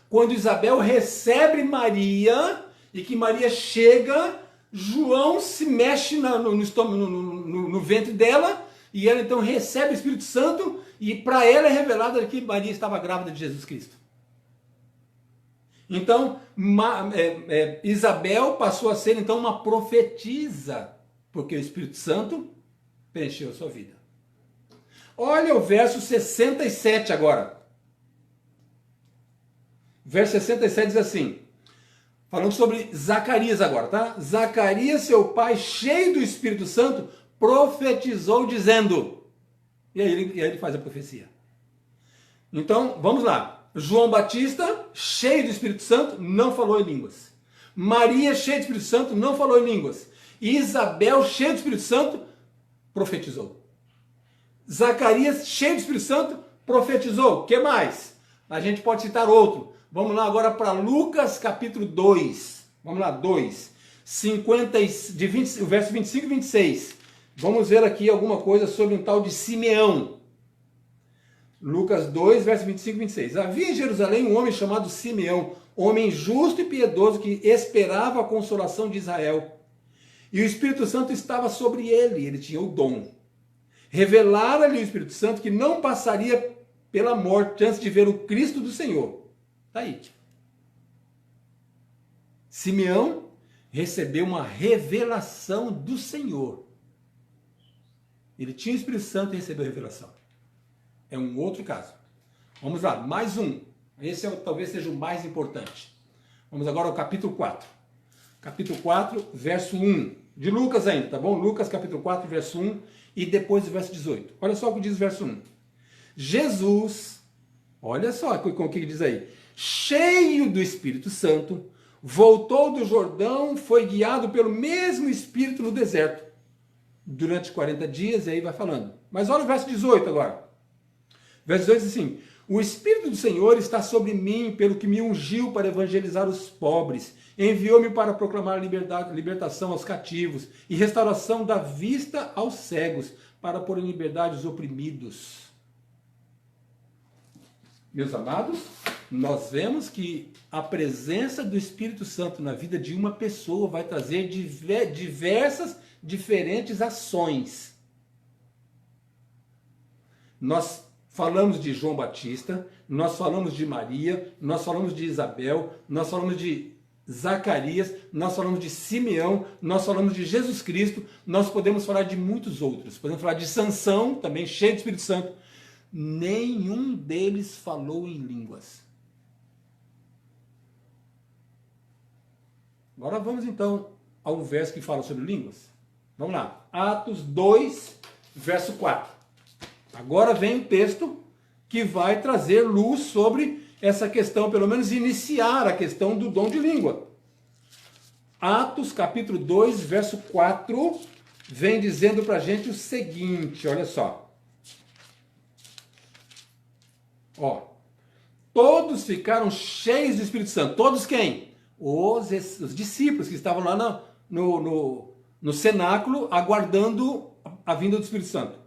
Quando Isabel recebe Maria, e que Maria chega, João se mexe no ventre dela, e ela então recebe o Espírito Santo, e para ela é revelado que Maria estava grávida de Jesus Cristo. Então, Isabel passou a ser então uma profetisa, porque o Espírito Santo preencheu a sua vida. Olha o verso 67 agora. Verso 67 diz assim, falando sobre Zacarias agora, tá? Zacarias, seu pai, cheio do Espírito Santo, profetizou dizendo. E aí ele faz a profecia. Então, vamos lá. João Batista, cheio do Espírito Santo, não falou em línguas. Maria, cheia do Espírito Santo, não falou em línguas. Isabel, cheia do Espírito Santo, profetizou. Zacarias, cheio do Espírito Santo, profetizou. O que mais? A gente pode citar outro. Vamos lá agora para Lucas capítulo 2. Vamos lá, 2. O verso 25 e 26. Vamos ver aqui alguma coisa sobre um tal de Simeão. Lucas 2, verso 25 e 26. Havia em Jerusalém um homem chamado Simeão, homem justo e piedoso que esperava a consolação de Israel. E o Espírito Santo estava sobre ele tinha o dom. Revelara-lhe o Espírito Santo que não passaria pela morte antes de ver o Cristo do Senhor. Está aí. Simeão recebeu uma revelação do Senhor. Ele tinha o Espírito Santo e recebeu a revelação. É um outro caso. Vamos lá, mais um. Esse talvez seja o mais importante. Vamos agora ao capítulo 4. Capítulo 4, verso 1. De Lucas ainda, tá bom? Lucas capítulo 4, verso 1 e depois o verso 18. Olha só o que diz o verso 1. Jesus, olha só o que diz aí. Cheio do Espírito Santo, voltou do Jordão, foi guiado pelo mesmo Espírito no deserto. Durante 40 dias, e aí vai falando. Mas olha o verso 18 agora. Verso 18 diz assim: O Espírito do Senhor está sobre mim, pelo que me ungiu para evangelizar os pobres. Enviou-me para proclamar libertação aos cativos e restauração da vista aos cegos, para pôr em liberdade os oprimidos. Meus amados, nós vemos que a presença do Espírito Santo na vida de uma pessoa vai trazer diversas, diferentes ações. Nós falamos de João Batista, nós falamos de Maria, nós falamos de Isabel, nós falamos de Zacarias, nós falamos de Simeão, nós falamos de Jesus Cristo, nós podemos falar de muitos outros. Podemos falar de Sansão, também cheio do Espírito Santo. Nenhum deles falou em línguas. Agora vamos então ao verso que fala sobre línguas. Vamos lá. Atos 2, verso 4. Agora vem o texto que vai trazer luz sobre essa questão, pelo menos iniciar a questão do dom de língua. Atos capítulo 2, verso 4, vem dizendo para a gente o seguinte, olha só. Ó, todos ficaram cheios do Espírito Santo. Todos quem? Os discípulos que estavam lá no cenáculo aguardando a vinda do Espírito Santo.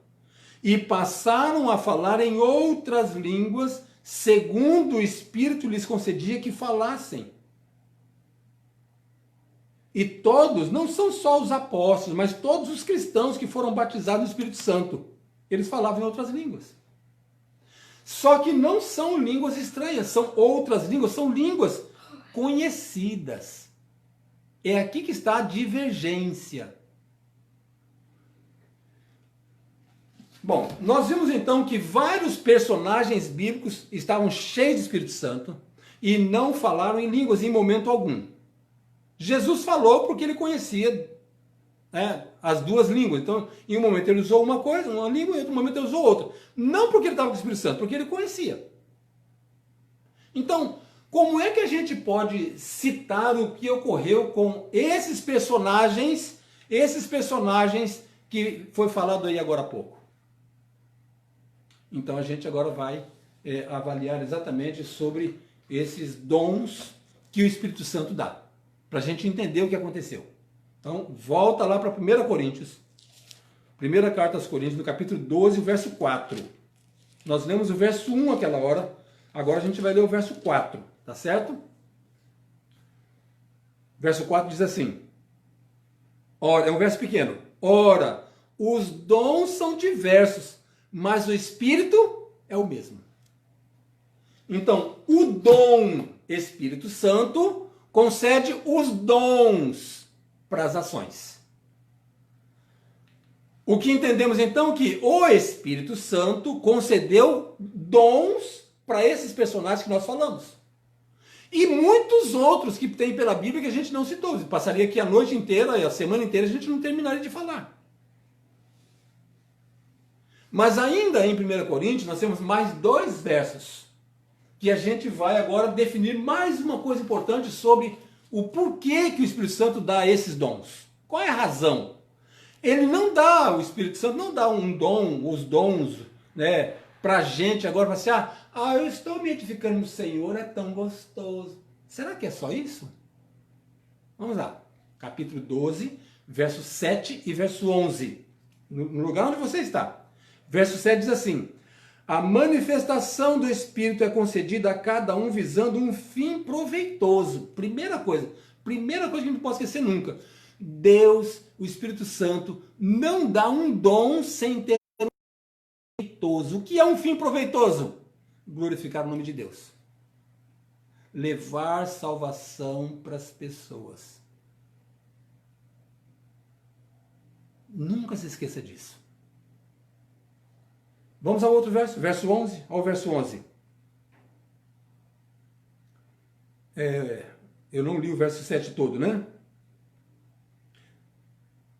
E passaram a falar em outras línguas, segundo o Espírito lhes concedia que falassem. E todos, não são só os apóstolos, mas todos os cristãos que foram batizados no Espírito Santo, eles falavam em outras línguas. Só que não são línguas estranhas, são outras línguas, são línguas conhecidas. É aqui que está a divergência. Bom, nós vimos então que vários personagens bíblicos estavam cheios de Espírito Santo e não falaram em línguas em momento algum. Jesus falou porque ele conhecia as duas línguas. Então, em um momento ele usou uma coisa, uma língua, e em outro momento ele usou outra. Não porque ele estava com o Espírito Santo, porque ele conhecia. Então, como é que a gente pode citar o que ocorreu com esses personagens que foi falado aí agora há pouco? Então a gente agora vai avaliar exatamente sobre esses dons que o Espírito Santo dá, para a gente entender o que aconteceu. Então, volta lá para 1 Coríntios, primeira carta aos Coríntios, no capítulo 12, o verso 4. Nós lemos o verso 1 aquela hora, agora a gente vai ler o verso 4, tá certo? Verso 4 diz assim, ora, é um verso pequeno, ora, os dons são diversos, mas o Espírito é o mesmo. Então, o dom Espírito Santo concede os dons para as ações. O que entendemos então que o Espírito Santo concedeu dons para esses personagens que nós falamos. E muitos outros que tem pela Bíblia que a gente não citou. Passaria aqui a noite inteira, a semana inteira, a gente não terminaria de falar. Mas ainda em 1 Coríntios nós temos mais 2 versos que a gente vai agora definir mais uma coisa importante sobre o porquê que o Espírito Santo dá esses dons. Qual é a razão? Ele não dá, o Espírito Santo não dá um dom, os dons, pra gente agora, para assim, eu estou me edificando no Senhor, é tão gostoso. Será que é só isso? Vamos lá, capítulo 12, verso 7 e verso 11, no lugar onde você está. Verso 7 diz assim, a manifestação do Espírito é concedida a cada um visando um fim proveitoso. Primeira coisa que a gente não pode esquecer nunca. Deus, o Espírito Santo, não dá um dom sem ter um fim proveitoso. O que é um fim proveitoso? Glorificar o nome de Deus. Levar salvação para as pessoas. Nunca se esqueça disso. Vamos ao outro verso, verso 11, ao verso 11. Eu não li o verso 7 todo, né?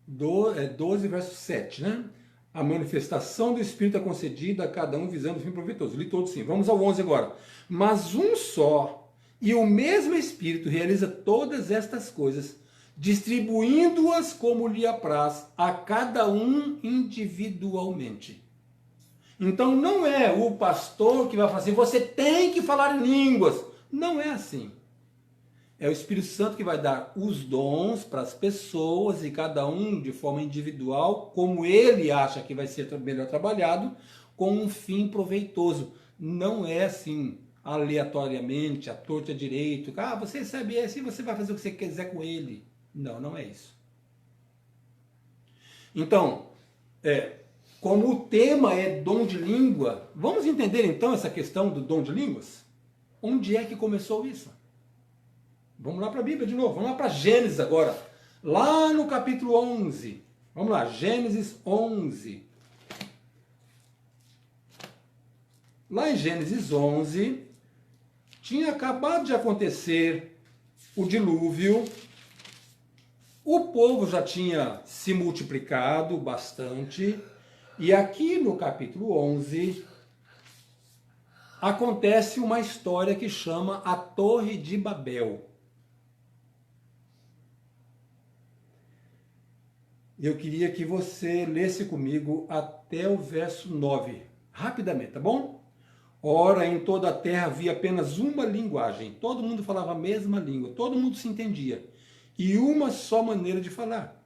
12, verso 7, né? A manifestação do Espírito é concedida a cada um visando o fim proveitoso. Li todo sim. Vamos ao 11 agora. Mas um só e o mesmo Espírito realiza todas estas coisas, distribuindo-as como lhe apraz a cada um individualmente. Então não é o pastor que vai falar assim, você tem que falar em línguas. Não é assim. É o Espírito Santo que vai dar os dons para as pessoas e cada um de forma individual, como ele acha que vai ser melhor trabalhado, com um fim proveitoso. Não é assim, aleatoriamente, à torta direito. Ah, você recebe esse e você vai fazer o que você quiser com ele. Não, não é isso. Então, como o tema é dom de língua, vamos entender então essa questão do dom de línguas? Onde é que começou isso? Vamos lá para a Bíblia de novo, vamos lá para Gênesis agora. Lá no capítulo 11. Vamos lá, Gênesis 11. Lá em Gênesis 11, tinha acabado de acontecer o dilúvio. O povo já tinha se multiplicado bastante. E aqui no capítulo 11, acontece uma história que chama a Torre de Babel. Eu queria que você lesse comigo até o verso 9, rapidamente, tá bom? Ora, em toda a terra havia apenas uma linguagem, todo mundo falava a mesma língua, todo mundo se entendia, e uma só maneira de falar.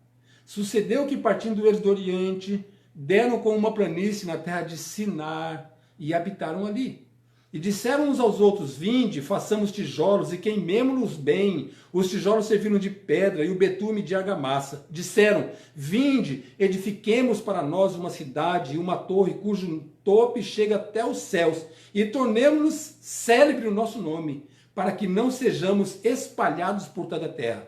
Sucedeu que, partindo eles do Oriente, deram com uma planície na terra de Sinar, e habitaram ali. E disseram uns aos outros, vinde, façamos tijolos e queimemo-los bem. Os tijolos serviram de pedra e o betume de argamassa. Disseram, vinde, edifiquemos para nós uma cidade e uma torre cujo tope chega até os céus, e tornemo-nos célebre o nosso nome, para que não sejamos espalhados por toda a terra.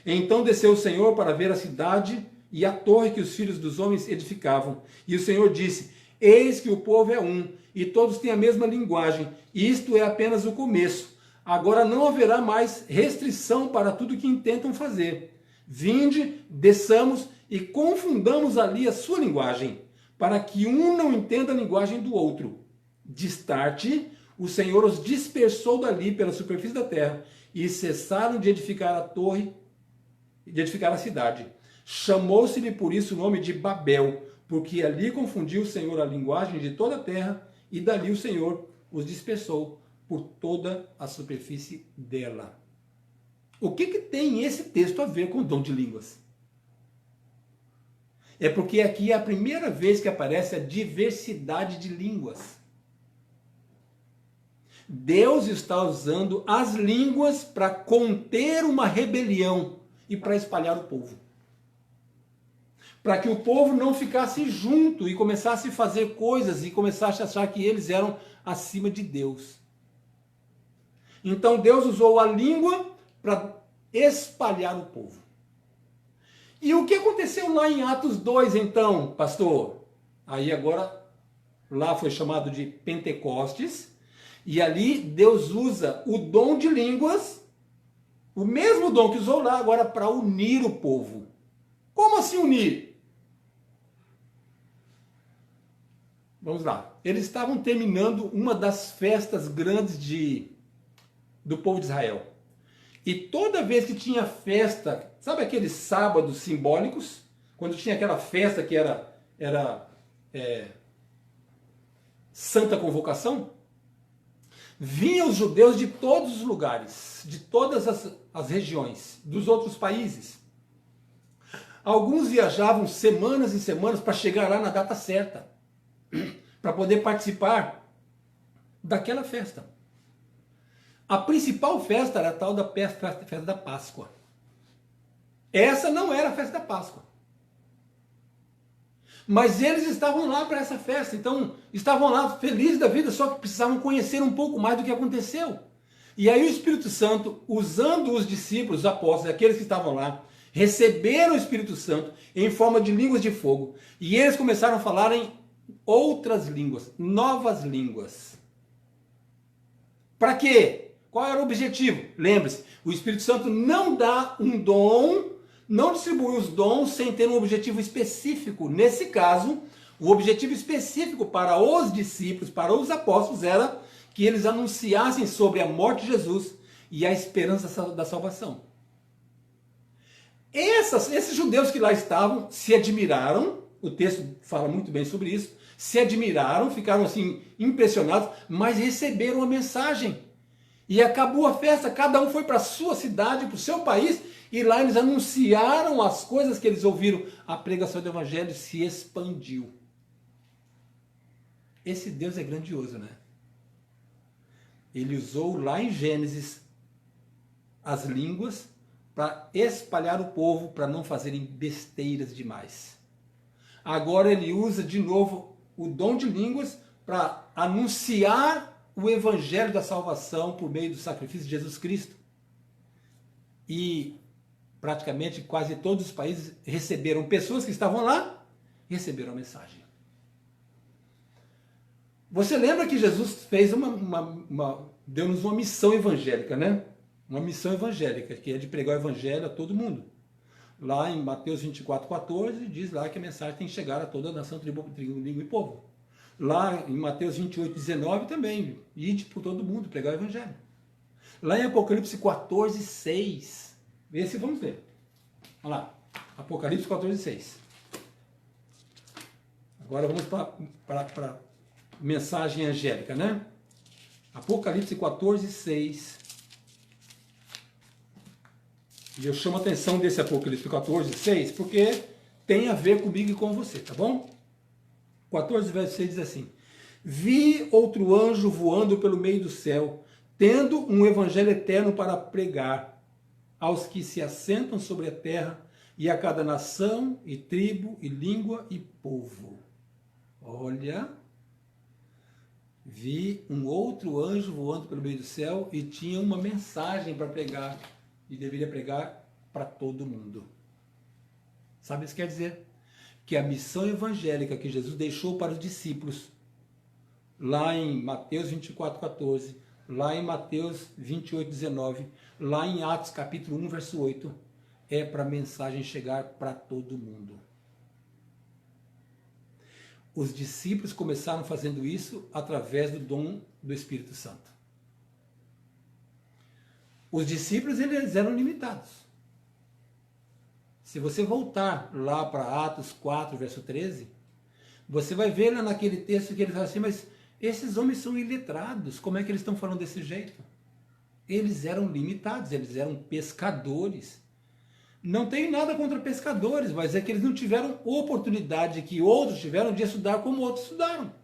Então desceu o Senhor para ver a cidade e a torre que os filhos dos homens edificavam. E o Senhor disse, eis que o povo é um, e todos têm a mesma linguagem. Isto é apenas o começo. Agora não haverá mais restrição para tudo que intentam fazer. Vinde, desçamos e confundamos ali a sua linguagem, para que um não entenda a linguagem do outro. Distarte, o Senhor os dispersou dali pela superfície da terra, e cessaram de edificar a torre, de edificar a cidade. Chamou-se-lhe por isso o nome de Babel, porque ali confundiu o Senhor a linguagem de toda a terra, e dali o Senhor os dispersou por toda a superfície dela. O que tem esse texto a ver com o dom de línguas? É porque aqui é a primeira vez que aparece a diversidade de línguas. Deus está usando as línguas para conter uma rebelião e para espalhar o povo. Para que o povo não ficasse junto e começasse a fazer coisas e começasse a achar que eles eram acima de Deus. Então Deus usou a língua para espalhar o povo. E o que aconteceu lá em Atos 2, então, pastor? Aí agora, lá foi chamado de Pentecostes, e ali Deus usa o dom de línguas, o mesmo dom que usou lá agora para unir o povo. Como assim unir? Vamos lá. Eles estavam terminando uma das festas grandes do povo de Israel. E toda vez que tinha festa, sabe aqueles sábados simbólicos? Quando tinha aquela festa que era Santa Convocação? Vinham os judeus de todos os lugares, de todas as regiões, dos outros países. Alguns viajavam semanas e semanas para chegar lá na data certa, para poder participar daquela festa. A principal festa era a tal da festa da Páscoa. Essa não era a festa da Páscoa. Mas eles estavam lá para essa festa, então estavam lá felizes da vida, só que precisavam conhecer um pouco mais do que aconteceu. E aí o Espírito Santo, usando os discípulos, os apóstolos, aqueles que estavam lá, receberam o Espírito Santo em forma de línguas de fogo. E eles começaram a falar em outras línguas, novas línguas. Para quê? Qual era o objetivo? Lembre-se, o Espírito Santo não dá um dom, não distribui os dons sem ter um objetivo específico. Nesse caso, o objetivo específico para os discípulos, para os apóstolos, era que eles anunciassem sobre a morte de Jesus e a esperança da salvação. Esses judeus que lá estavam se admiraram, o texto fala muito bem sobre isso, se admiraram, ficaram assim impressionados, mas receberam a mensagem. E acabou a festa, cada um foi para a sua cidade, para o seu país, e lá eles anunciaram as coisas que eles ouviram. A pregação do evangelho se expandiu. Esse Deus é grandioso, né? Ele usou lá em Gênesis as línguas para espalhar o povo, para não fazerem besteiras demais. Agora ele usa de novo o dom de línguas para anunciar o evangelho da salvação por meio do sacrifício de Jesus Cristo. E praticamente quase todos os países receberam, pessoas que estavam lá, receberam a mensagem. Você lembra que Jesus fez deu-nos uma missão evangélica, né? Uma missão evangélica, que é de pregar o evangelho a todo mundo. Lá em Mateus 24:14, diz lá que a mensagem tem que chegar a toda a nação, tribo, língua e povo. Lá em Mateus 28:19 também, ide por todo mundo, pregar o evangelho. Lá em Apocalipse 14:6, esse vamos ver. Olha lá, Apocalipse 14:6. Agora vamos para a mensagem angélica, né? Apocalipse 14:6. E eu chamo a atenção desse Apocalipse 14:6 porque tem a ver comigo e com você, tá bom? 14, verso 6 diz assim: Vi outro anjo voando pelo meio do céu, tendo um evangelho eterno para pregar aos que se assentam sobre a terra e a cada nação e tribo e língua e povo. Olha, vi um outro anjo voando pelo meio do céu e tinha uma mensagem para pregar. E deveria pregar para todo mundo. Sabe o que isso quer dizer? Que a missão evangélica que Jesus deixou para os discípulos, lá em Mateus 24:14, lá em Mateus 28:19, lá em Atos capítulo 1, verso 8, é para a mensagem chegar para todo mundo. Os discípulos começaram fazendo isso através do dom do Espírito Santo. Os discípulos, eles eram limitados. Se você voltar lá para Atos 4, verso 13, você vai ver lá naquele texto que ele fala assim, mas esses homens são iletrados, como é que eles estão falando desse jeito? Eles eram limitados, eles eram pescadores. Não tenho nada contra pescadores, mas é que eles não tiveram oportunidade que outros tiveram de estudar como outros estudaram.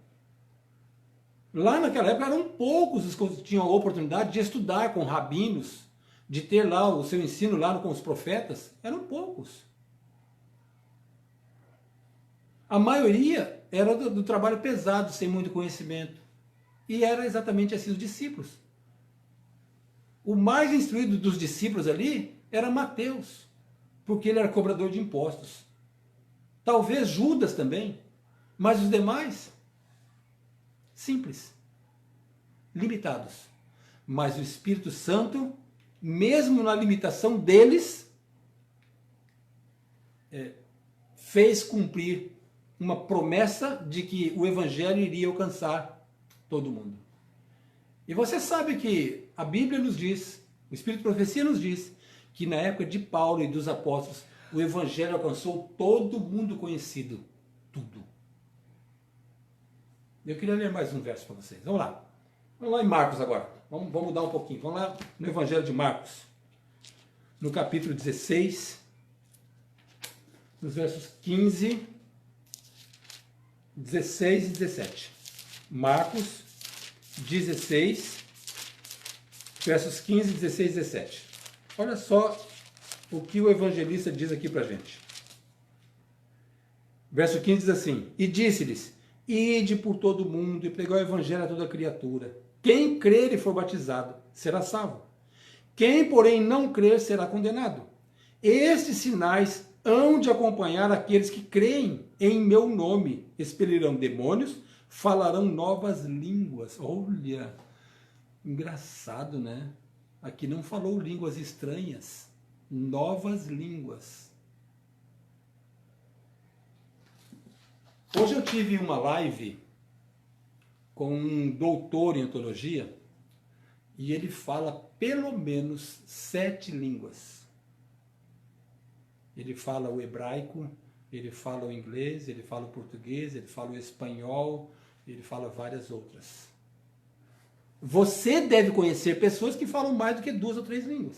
Lá naquela época eram poucos os que tinham a oportunidade de estudar com rabinos, de ter lá o seu ensino lá com os profetas, eram poucos. A maioria era do trabalho pesado, sem muito conhecimento. E era exatamente assim os discípulos. O mais instruído dos discípulos ali era Mateus, porque ele era cobrador de impostos. Talvez Judas também, mas os demais, simples, limitados. Mas o Espírito Santo, mesmo na limitação deles, fez cumprir uma promessa de que o Evangelho iria alcançar todo mundo. E você sabe que a Bíblia nos diz, o Espírito de Profecia nos diz, que na época de Paulo e dos apóstolos, o Evangelho alcançou todo mundo conhecido. Tudo. Eu queria ler mais um verso para vocês. Vamos lá. Vamos lá em Marcos agora. Vamos mudar um pouquinho. Vamos lá no Evangelho de Marcos. No capítulo 16, nos versos 15, 16 e 17. Marcos 16, versos 15, 16 e 17. Olha só o que o evangelista diz aqui para a gente. Verso 15 diz assim: E disse-lhes: Ide por todo o mundo e pregai o evangelho a toda criatura. Quem crer e for batizado será salvo. Quem, porém, não crer será condenado. Estes sinais hão de acompanhar aqueles que creem em meu nome. Expelirão demônios, falarão novas línguas. Olha, engraçado, né? Aqui não falou línguas estranhas, novas línguas. Hoje eu tive uma live com um doutor em teologia e ele fala pelo menos 7 línguas. Ele fala o hebraico, Ele fala o inglês, ele fala o português, ele fala o espanhol, ele fala várias outras. Você deve conhecer pessoas que falam mais do que 2 ou 3 línguas.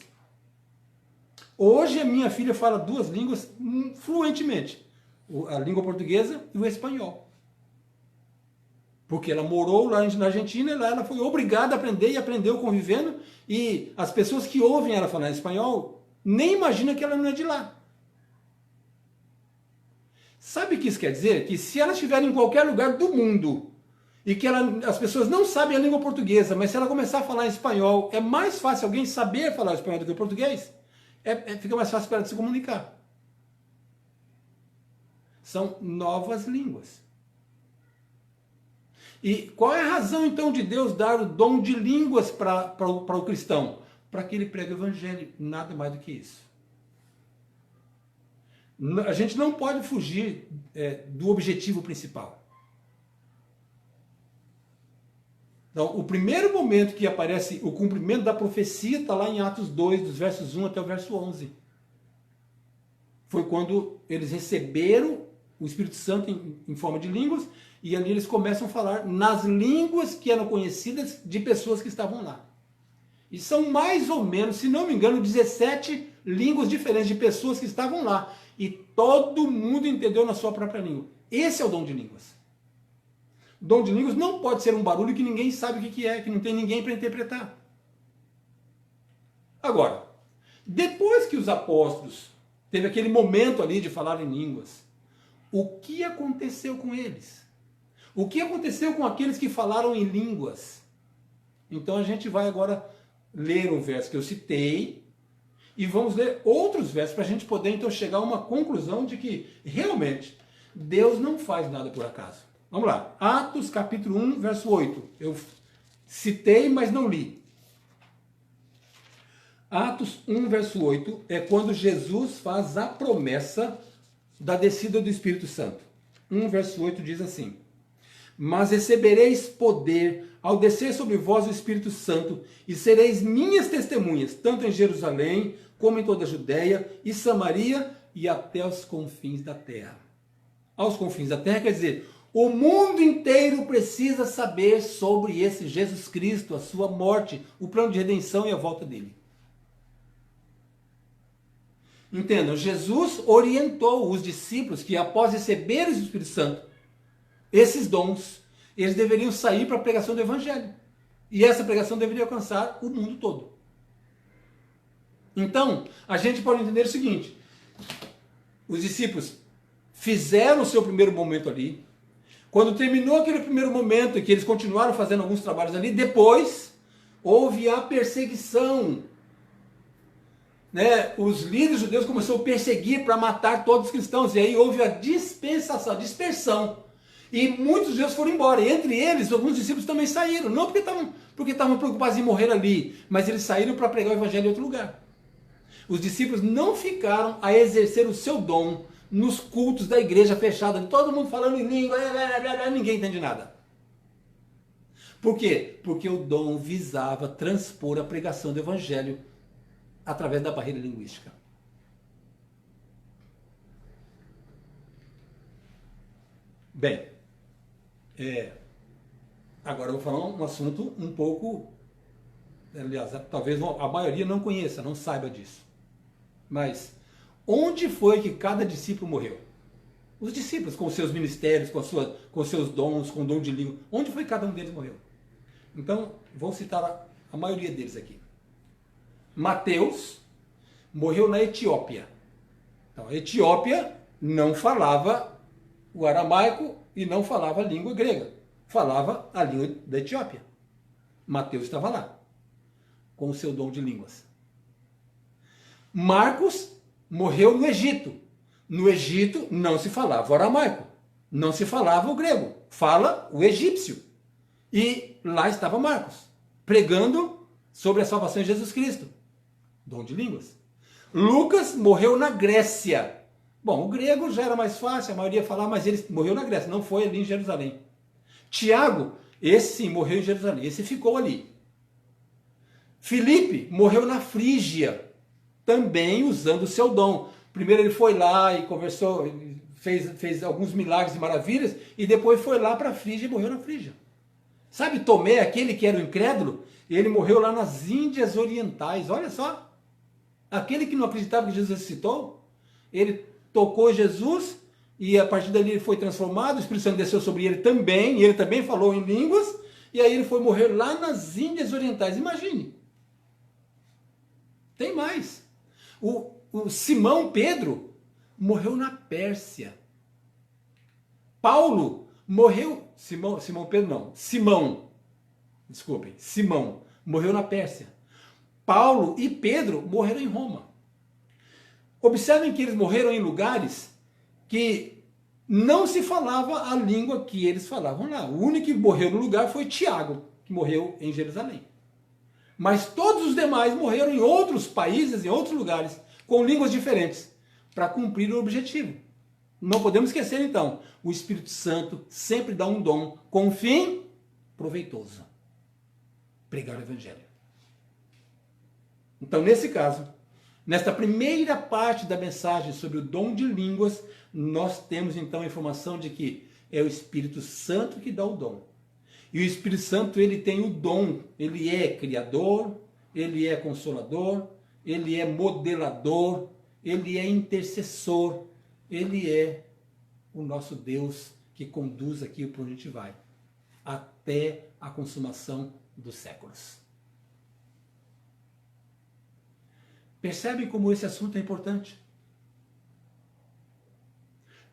Hoje a minha filha fala 2 línguas fluentemente. A língua portuguesa e o espanhol. Porque ela morou lá na Argentina e lá ela foi obrigada a aprender e aprendeu convivendo. E as pessoas que ouvem ela falar espanhol nem imaginam que ela não é de lá. Sabe o que isso quer dizer? Que se ela estiver em qualquer lugar do mundo e que as pessoas não sabem a língua portuguesa, mas se ela começar a falar espanhol, é mais fácil alguém saber falar espanhol do que o português? Fica mais fácil para ela se comunicar. São novas línguas. E qual é a razão então de Deus dar o dom de línguas para o cristão? Para que ele pregue o evangelho, nada mais do que isso. A gente não pode fugir do objetivo principal. Então, o primeiro momento que aparece o cumprimento da profecia está lá em Atos 2, dos versos 1 até o verso 11. Foi quando eles receberam o Espírito Santo em forma de línguas, e ali eles começam a falar nas línguas que eram conhecidas de pessoas que estavam lá. E são mais ou menos, se não me engano, 17 línguas diferentes de pessoas que estavam lá. E todo mundo entendeu na sua própria língua. Esse é o dom de línguas. O dom de línguas não pode ser um barulho que ninguém sabe o que é, que não tem ninguém para interpretar. Agora, depois que os apóstolos teve aquele momento ali de falar em línguas, o que aconteceu com eles? O que aconteceu com aqueles que falaram em línguas? Então a gente vai agora ler um verso que eu citei e vamos ler outros versos para a gente poder então chegar a uma conclusão de que realmente Deus não faz nada por acaso. Vamos lá, Atos capítulo 1, verso 8. Eu citei, mas não li. Atos 1, verso 8 é quando Jesus faz a promessa da descida do Espírito Santo. 1, verso 8 diz assim: mas recebereis poder ao descer sobre vós o Espírito Santo, e sereis minhas testemunhas, tanto em Jerusalém, como em toda a Judéia e Samaria, e até os confins da terra. Aos confins da terra quer dizer, o mundo inteiro precisa saber sobre esse Jesus Cristo, a sua morte, o plano de redenção e a volta dele. Entendam, Jesus orientou os discípulos que após receberem o Espírito Santo, esses dons, eles deveriam sair para a pregação do Evangelho. E essa pregação deveria alcançar o mundo todo. Então, a gente pode entender o seguinte: os discípulos fizeram o seu primeiro momento ali. Quando terminou aquele primeiro momento e que eles continuaram fazendo alguns trabalhos ali, depois houve a perseguição. Os líderes judeus começaram a perseguir para matar todos os cristãos. E aí houve a dispersação, a dispersão. E muitos judeus foram embora. E entre eles, alguns discípulos também saíram. Não porque estavam preocupados em morrer ali, mas eles saíram para pregar o evangelho em outro lugar. Os discípulos não ficaram a exercer o seu dom nos cultos da igreja fechada, todo mundo falando em língua, ninguém entende nada. Por quê? Porque o dom visava transpor a pregação do evangelho através da barreira linguística. Bem, agora eu vou falar um assunto um pouco, aliás, talvez a maioria não conheça, não saiba disso. Mas onde foi que cada discípulo morreu? Os discípulos, com seus ministérios, com seus dons, com o dom de língua, onde foi que cada um deles morreu? Então, vou citar a maioria deles aqui. Mateus morreu na Etiópia. Então, a Etiópia não falava o aramaico e não falava a língua grega. Falava a língua da Etiópia. Mateus estava lá, com o seu dom de línguas. Marcos morreu no Egito. No Egito não se falava o aramaico, não se falava o grego, fala o egípcio. E lá estava Marcos, pregando sobre a salvação em Jesus Cristo. Dom de línguas. Lucas morreu na Grécia. Bom, o grego já era mais fácil, a maioria falava, mas ele morreu na Grécia, não foi ali em Jerusalém. Tiago, esse sim, morreu em Jerusalém, esse ficou ali. Filipe morreu na Frígia, também usando o seu dom. Primeiro ele foi lá e conversou, fez alguns milagres e maravilhas, e depois foi lá para a Frígia e morreu na Frígia. Sabe Tomé, aquele que era o incrédulo? Ele morreu lá nas Índias Orientais, olha só. Aquele que não acreditava que Jesus ressuscitou, ele tocou Jesus, e a partir dali ele foi transformado, o Espírito Santo desceu sobre ele também, e ele também falou em línguas, e aí ele foi morrer lá nas Índias Orientais. Imagine. Tem mais. O Simão Pedro morreu na Pérsia. Paulo morreu... Simão Pedro não. Simão. Desculpem. Simão morreu na Pérsia. Paulo e Pedro morreram em Roma. Observem que eles morreram em lugares que não se falava a língua que eles falavam lá. O único que morreu no lugar foi Tiago, que morreu em Jerusalém. Mas todos os demais morreram em outros países, em outros lugares, com línguas diferentes, para cumprir o objetivo. Não podemos esquecer, então, o Espírito Santo sempre dá um dom com um fim proveitoso. Pregar o Evangelho. Então, nesse caso, nesta primeira parte da mensagem sobre o dom de línguas, nós temos então a informação de que é o Espírito Santo que dá o dom. E o Espírito Santo, ele tem o dom, ele é criador, ele é consolador, ele é modelador, ele é intercessor, ele é o nosso Deus que conduz aqui para onde a gente vai, até a consumação dos séculos. Percebem como esse assunto é importante?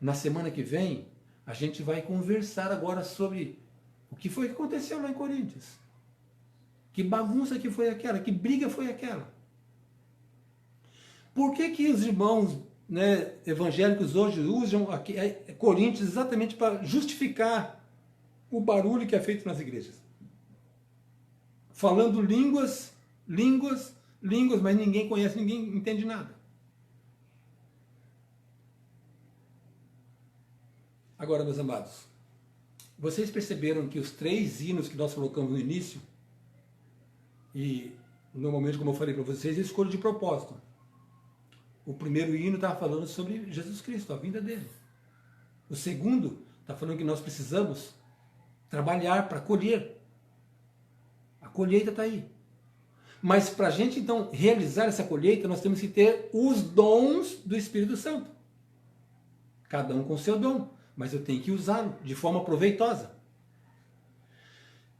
Na semana que vem, a gente vai conversar agora sobre o que foi que aconteceu lá em Coríntios. Que bagunça que foi aquela? Que briga foi aquela? Por que os irmãos, né, evangélicos hoje usam Coríntios exatamente para justificar o barulho que é feito nas igrejas? Falando línguas, mas ninguém conhece, ninguém entende nada. Agora, meus amados, vocês perceberam que os 3 hinos que nós colocamos no início, e normalmente, como eu falei para vocês, eu escolho de propósito. O primeiro hino estava falando sobre Jesus Cristo, a vinda dele. O segundo está falando que nós precisamos trabalhar para colher. A colheita está aí. Mas para a gente, então, realizar essa colheita, nós temos que ter os dons do Espírito Santo. Cada um com o seu dom. Mas eu tenho que usá-lo de forma proveitosa.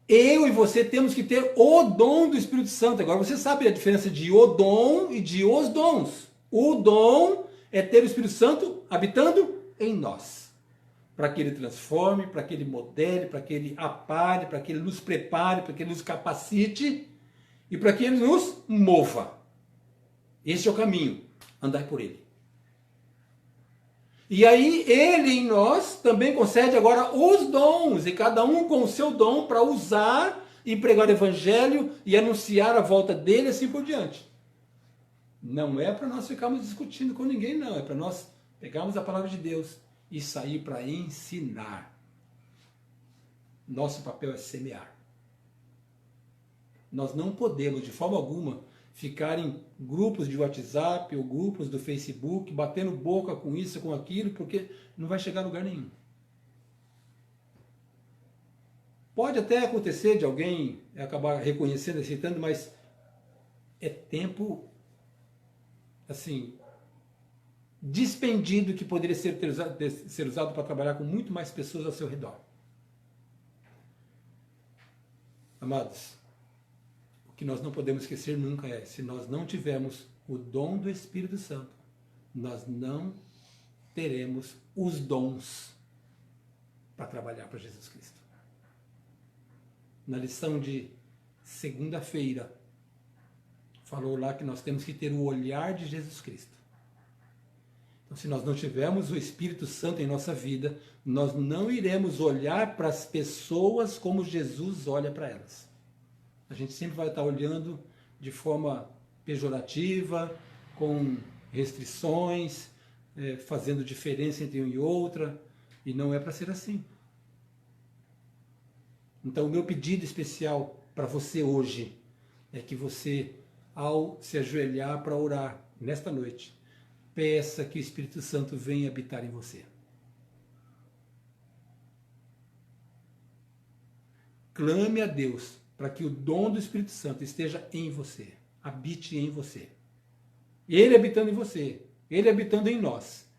Eu e você temos que ter o dom do Espírito Santo. Agora, você sabe a diferença de o dom e de os dons. O dom é ter o Espírito Santo habitando em nós. Para que ele transforme, para que ele modele, para que ele apare, para que ele nos prepare, para que ele nos capacite e para que ele nos mova. Esse é o caminho, andar por ele. E aí ele em nós também concede agora os dons, e cada um com o seu dom para usar e pregar o Evangelho e anunciar a volta dele, assim por diante. Não é para nós ficarmos discutindo com ninguém, não. É para nós pegarmos a palavra de Deus e sair para ensinar. Nosso papel é semear. Nós não podemos, de forma alguma, ficar em grupos de WhatsApp ou grupos do Facebook, batendo boca com isso, com aquilo, porque não vai chegar a lugar nenhum. Pode até acontecer de alguém acabar reconhecendo, aceitando, mas é tempo, assim, despendido que poderia ser usado para trabalhar com muito mais pessoas ao seu redor. Amados, o que nós não podemos esquecer nunca é, se nós não tivermos o dom do Espírito Santo, nós não teremos os dons para trabalhar para Jesus Cristo. Na lição de segunda-feira, falou lá que nós temos que ter o olhar de Jesus Cristo. Então, se nós não tivermos o Espírito Santo em nossa vida, nós não iremos olhar para as pessoas como Jesus olha para elas. A gente sempre vai estar olhando de forma pejorativa, com restrições, fazendo diferença entre uma e outra, e não é para ser assim. Então, o meu pedido especial para você hoje é que você, ao se ajoelhar para orar nesta noite, peça que o Espírito Santo venha habitar em você. clame a Deus para que o dom do Espírito Santo esteja em você, habite em você. Ele habitando em você, ele habitando em nós.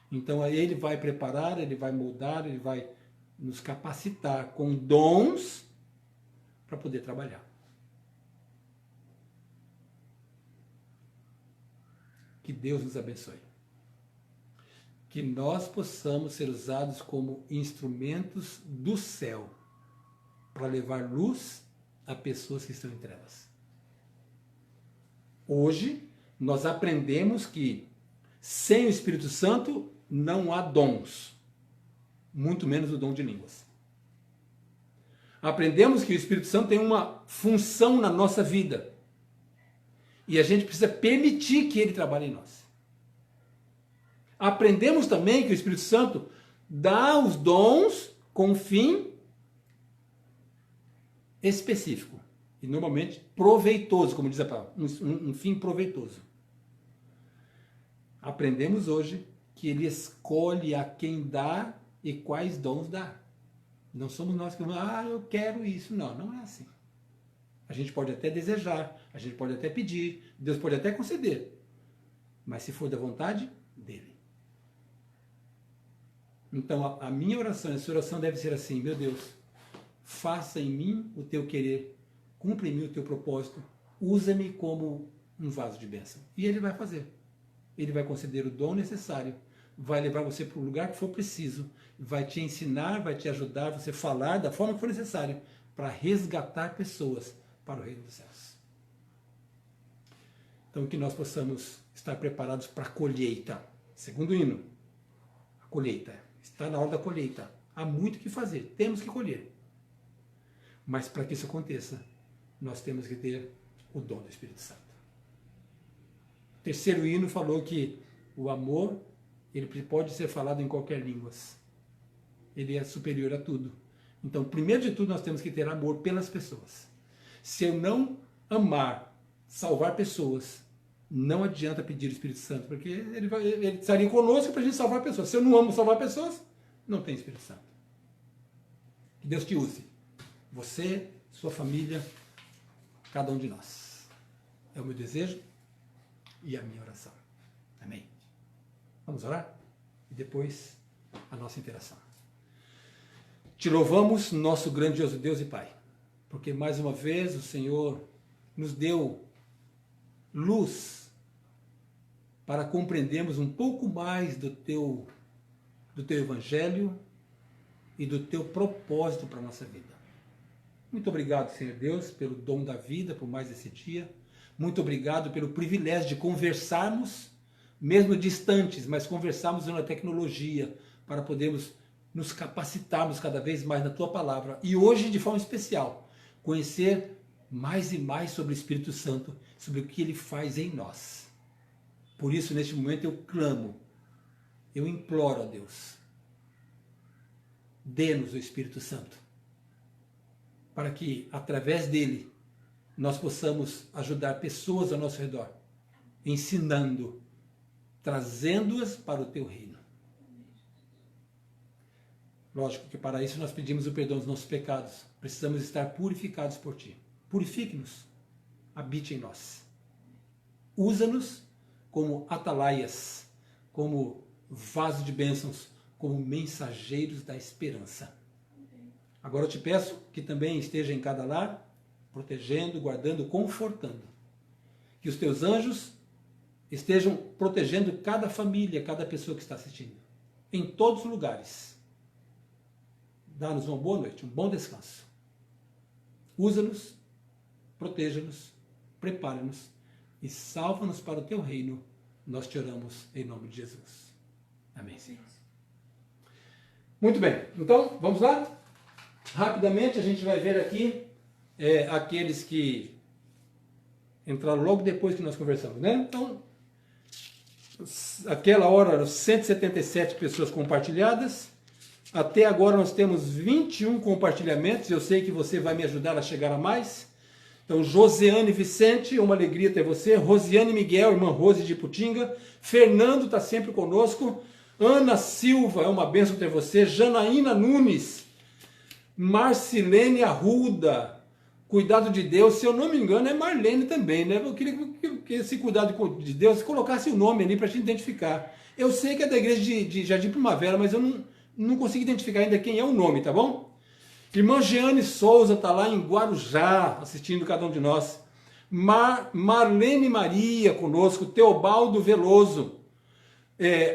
Então ele vai preparar, ele vai moldar, ele vai nos capacitar com dons para poder trabalhar. Que Deus nos abençoe. Que nós possamos ser usados como instrumentos do céu para levar luz a pessoas que estão em trevas. Hoje, nós aprendemos que sem o Espírito Santo não há dons, muito menos o dom de línguas. Aprendemos que o Espírito Santo tem uma função na nossa vida e a gente precisa permitir que ele trabalhe em nós. Aprendemos também que o Espírito Santo dá os dons com um fim específico e normalmente proveitoso, como diz a palavra, um fim proveitoso. Aprendemos hoje que ele escolhe a quem dá e quais dons dá. Não somos nós que vamos, eu quero isso. Não, não é assim. A gente pode até desejar, a gente pode até pedir, Deus pode até conceder, mas se for da vontade dele. Então a minha oração, a sua oração deve ser assim: meu Deus, faça em mim o teu querer, cumpra em mim o teu propósito, usa-me como um vaso de bênção. E ele vai fazer. Ele vai conceder o dom necessário, vai levar você para o lugar que for preciso, vai te ensinar, vai te ajudar, você falar da forma que for necessário para resgatar pessoas para o reino dos céus. Então que nós possamos estar preparados para a colheita. Segundo hino, a colheita. Está na hora da colheita. Há muito o que fazer, temos que colher. Mas para que isso aconteça, nós temos que ter o dom do Espírito Santo. O terceiro hino falou que o amor, ele pode ser falado em qualquer língua. Ele é superior a tudo. Então, primeiro de tudo, nós temos que ter amor pelas pessoas. Se eu não amar, salvar pessoas, não adianta pedir o Espírito Santo, porque ele estaria conosco para a gente salvar pessoas. Se eu não amo salvar pessoas, não tem Espírito Santo. Que Deus te use. Você, sua família, cada um de nós. É o meu desejo e a minha oração. Amém. Vamos orar? E depois a nossa interação. Te louvamos, nosso grandioso Deus e Pai, porque mais uma vez o Senhor nos deu luz para compreendermos um pouco mais do teu Evangelho e do teu propósito para a nossa vida. Muito obrigado, Senhor Deus, pelo dom da vida, por mais esse dia. Muito obrigado pelo privilégio de conversarmos, mesmo distantes, mas conversarmos na tecnologia, para podermos nos capacitarmos cada vez mais na Tua Palavra. E hoje, de forma especial, conhecer mais e mais sobre o Espírito Santo, sobre o que Ele faz em nós. Por isso, neste momento, eu clamo, eu imploro a Deus, dê-nos o Espírito Santo, para que, através dele, nós possamos ajudar pessoas ao nosso redor, ensinando, trazendo-as para o Teu reino. Lógico que para isso nós pedimos o perdão dos nossos pecados. Precisamos estar purificados por Ti. Purifique-nos, habite em nós. Usa-nos como atalaias, como vaso de bênçãos, como mensageiros da esperança. Agora eu te peço que também esteja em cada lar, protegendo, guardando, confortando. Que os Teus anjos estejam protegendo cada família, cada pessoa que está assistindo. Em todos os lugares. Dá-nos uma boa noite, um bom descanso. Usa-nos, proteja-nos, prepara-nos e salva-nos para o Teu reino. Nós te oramos em nome de Jesus. Amém, Senhor. Muito bem, então vamos lá? Rapidamente a gente vai ver aqui aqueles que entraram logo depois que nós conversamos, né? Então, aquela hora, 177 pessoas compartilhadas. Até agora nós temos 21 compartilhamentos. Eu sei que você vai me ajudar a chegar a mais. Então, Joseane Vicente, uma alegria ter você. Rosiane Miguel, irmã Rose de Putinga. Fernando está sempre conosco. Ana Silva, é uma bênção ter você. Janaína Nunes. Marcilene Arruda, cuidado de Deus, se eu não me engano é Marlene também, né? Eu queria que esse cuidado de Deus colocasse o nome ali para a gente identificar. Eu sei que é da igreja de Jardim Primavera, mas eu não consigo identificar ainda quem é o nome, tá bom? Irmã Jeane Souza está lá em Guarujá, assistindo cada um de nós. Marlene Maria conosco, Teobaldo Veloso.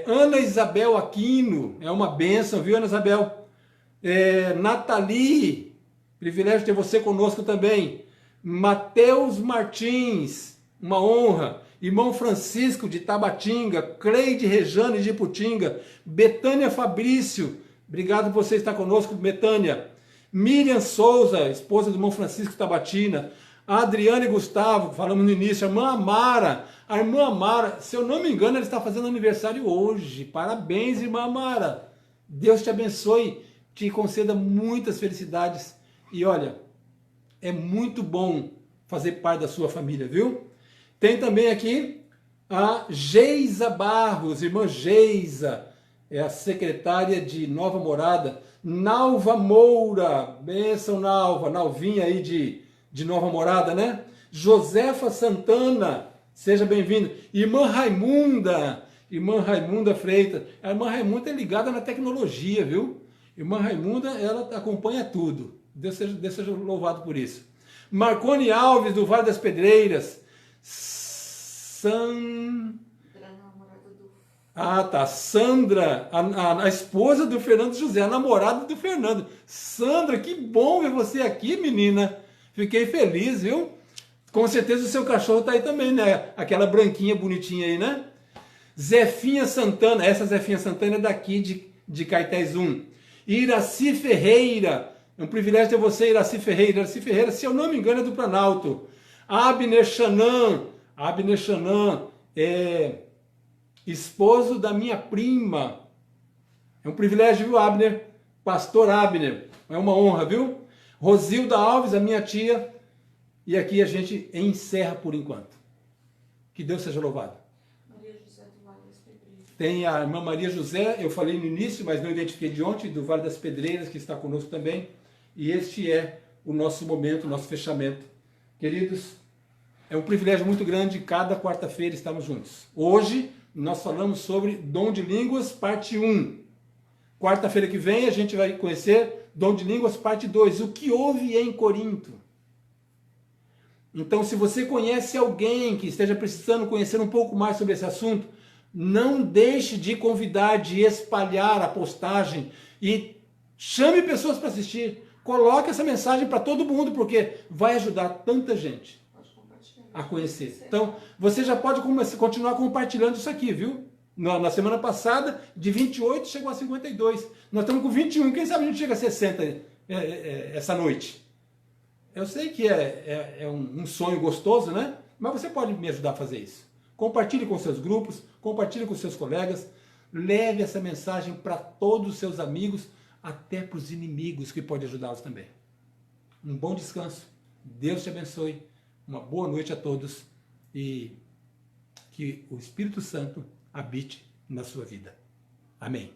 Ana Isabel Aquino, é uma bênção, viu, Ana Isabel? Nathalie, privilégio ter você conosco também. Mateus Martins, uma honra. Irmão Francisco de Tabatinga, Cleide Rejane de Iputinga, Betânia Fabrício, obrigado por você estar conosco, Betânia. Miriam Souza, esposa do irmão Francisco Tabatina. Adriane Gustavo, falamos no início. A irmã Amara, se eu não me engano, ela está fazendo aniversário hoje. Parabéns, irmã Amara. Deus te abençoe, te conceda muitas felicidades. E olha, é muito bom fazer parte da sua família, viu? Tem também aqui a Geisa Barros, irmã Geisa, é a secretária de Nova Morada. Nalva Moura, bênção Nalva, Nalvinha aí de Nova Morada, né? Josefa Santana, seja bem-vindo. Irmã Raimunda Freitas. A irmã Raimunda é ligada na tecnologia, viu? Irmã Raimunda, ela acompanha tudo. Deus seja louvado por isso. Marcone Alves, do Vale das Pedreiras. Sandra, a esposa do Fernando José, a namorada do Fernando. Sandra, que bom ver você aqui, menina. Fiquei feliz, viu? Com certeza o seu cachorro tá aí também, né? Aquela branquinha bonitinha aí, né? Zefinha Santana, essa Zefinha Santana é daqui de Caetés 1. Iraci Ferreira, é um privilégio ter você, Iraci Ferreira. Iraci Ferreira, se eu não me engano, é do Planalto. Abner Xanã é esposo da minha prima. É um privilégio, viu, Abner? Pastor Abner, é uma honra, viu? Rosilda Alves, a minha tia. E aqui a gente encerra por enquanto. Que Deus seja louvado. Maria José do Vale das Pedreiras. Tem a irmã Maria José, eu falei no início, mas não identifiquei de ontem, do Vale das Pedreiras, que está conosco também. E este é o nosso momento, o nosso fechamento. Queridos, é um privilégio muito grande cada quarta-feira estarmos juntos. Hoje nós falamos sobre Dom de Línguas, parte 1. Quarta-feira que vem a gente vai conhecer Dom de Línguas, parte 2. O que houve em Corinto? Então, se você conhece alguém que esteja precisando conhecer um pouco mais sobre esse assunto, não deixe de convidar, de espalhar a postagem e chame pessoas para assistir. Coloque essa mensagem para todo mundo, porque vai ajudar tanta gente a conhecer. Então, você já pode continuar compartilhando isso aqui, viu? Na semana passada, de 28 chegou a 52. Nós estamos com 21. Quem sabe a gente chega a 60 essa noite? Eu sei que é um sonho gostoso, né? Mas você pode me ajudar a fazer isso. Compartilhe com seus grupos, compartilhe com seus colegas, leve essa mensagem para todos os seus amigos, até para os inimigos, que pode ajudá-los também. Um bom descanso. Deus te abençoe. Uma boa noite a todos e que o Espírito Santo habite na sua vida. Amém.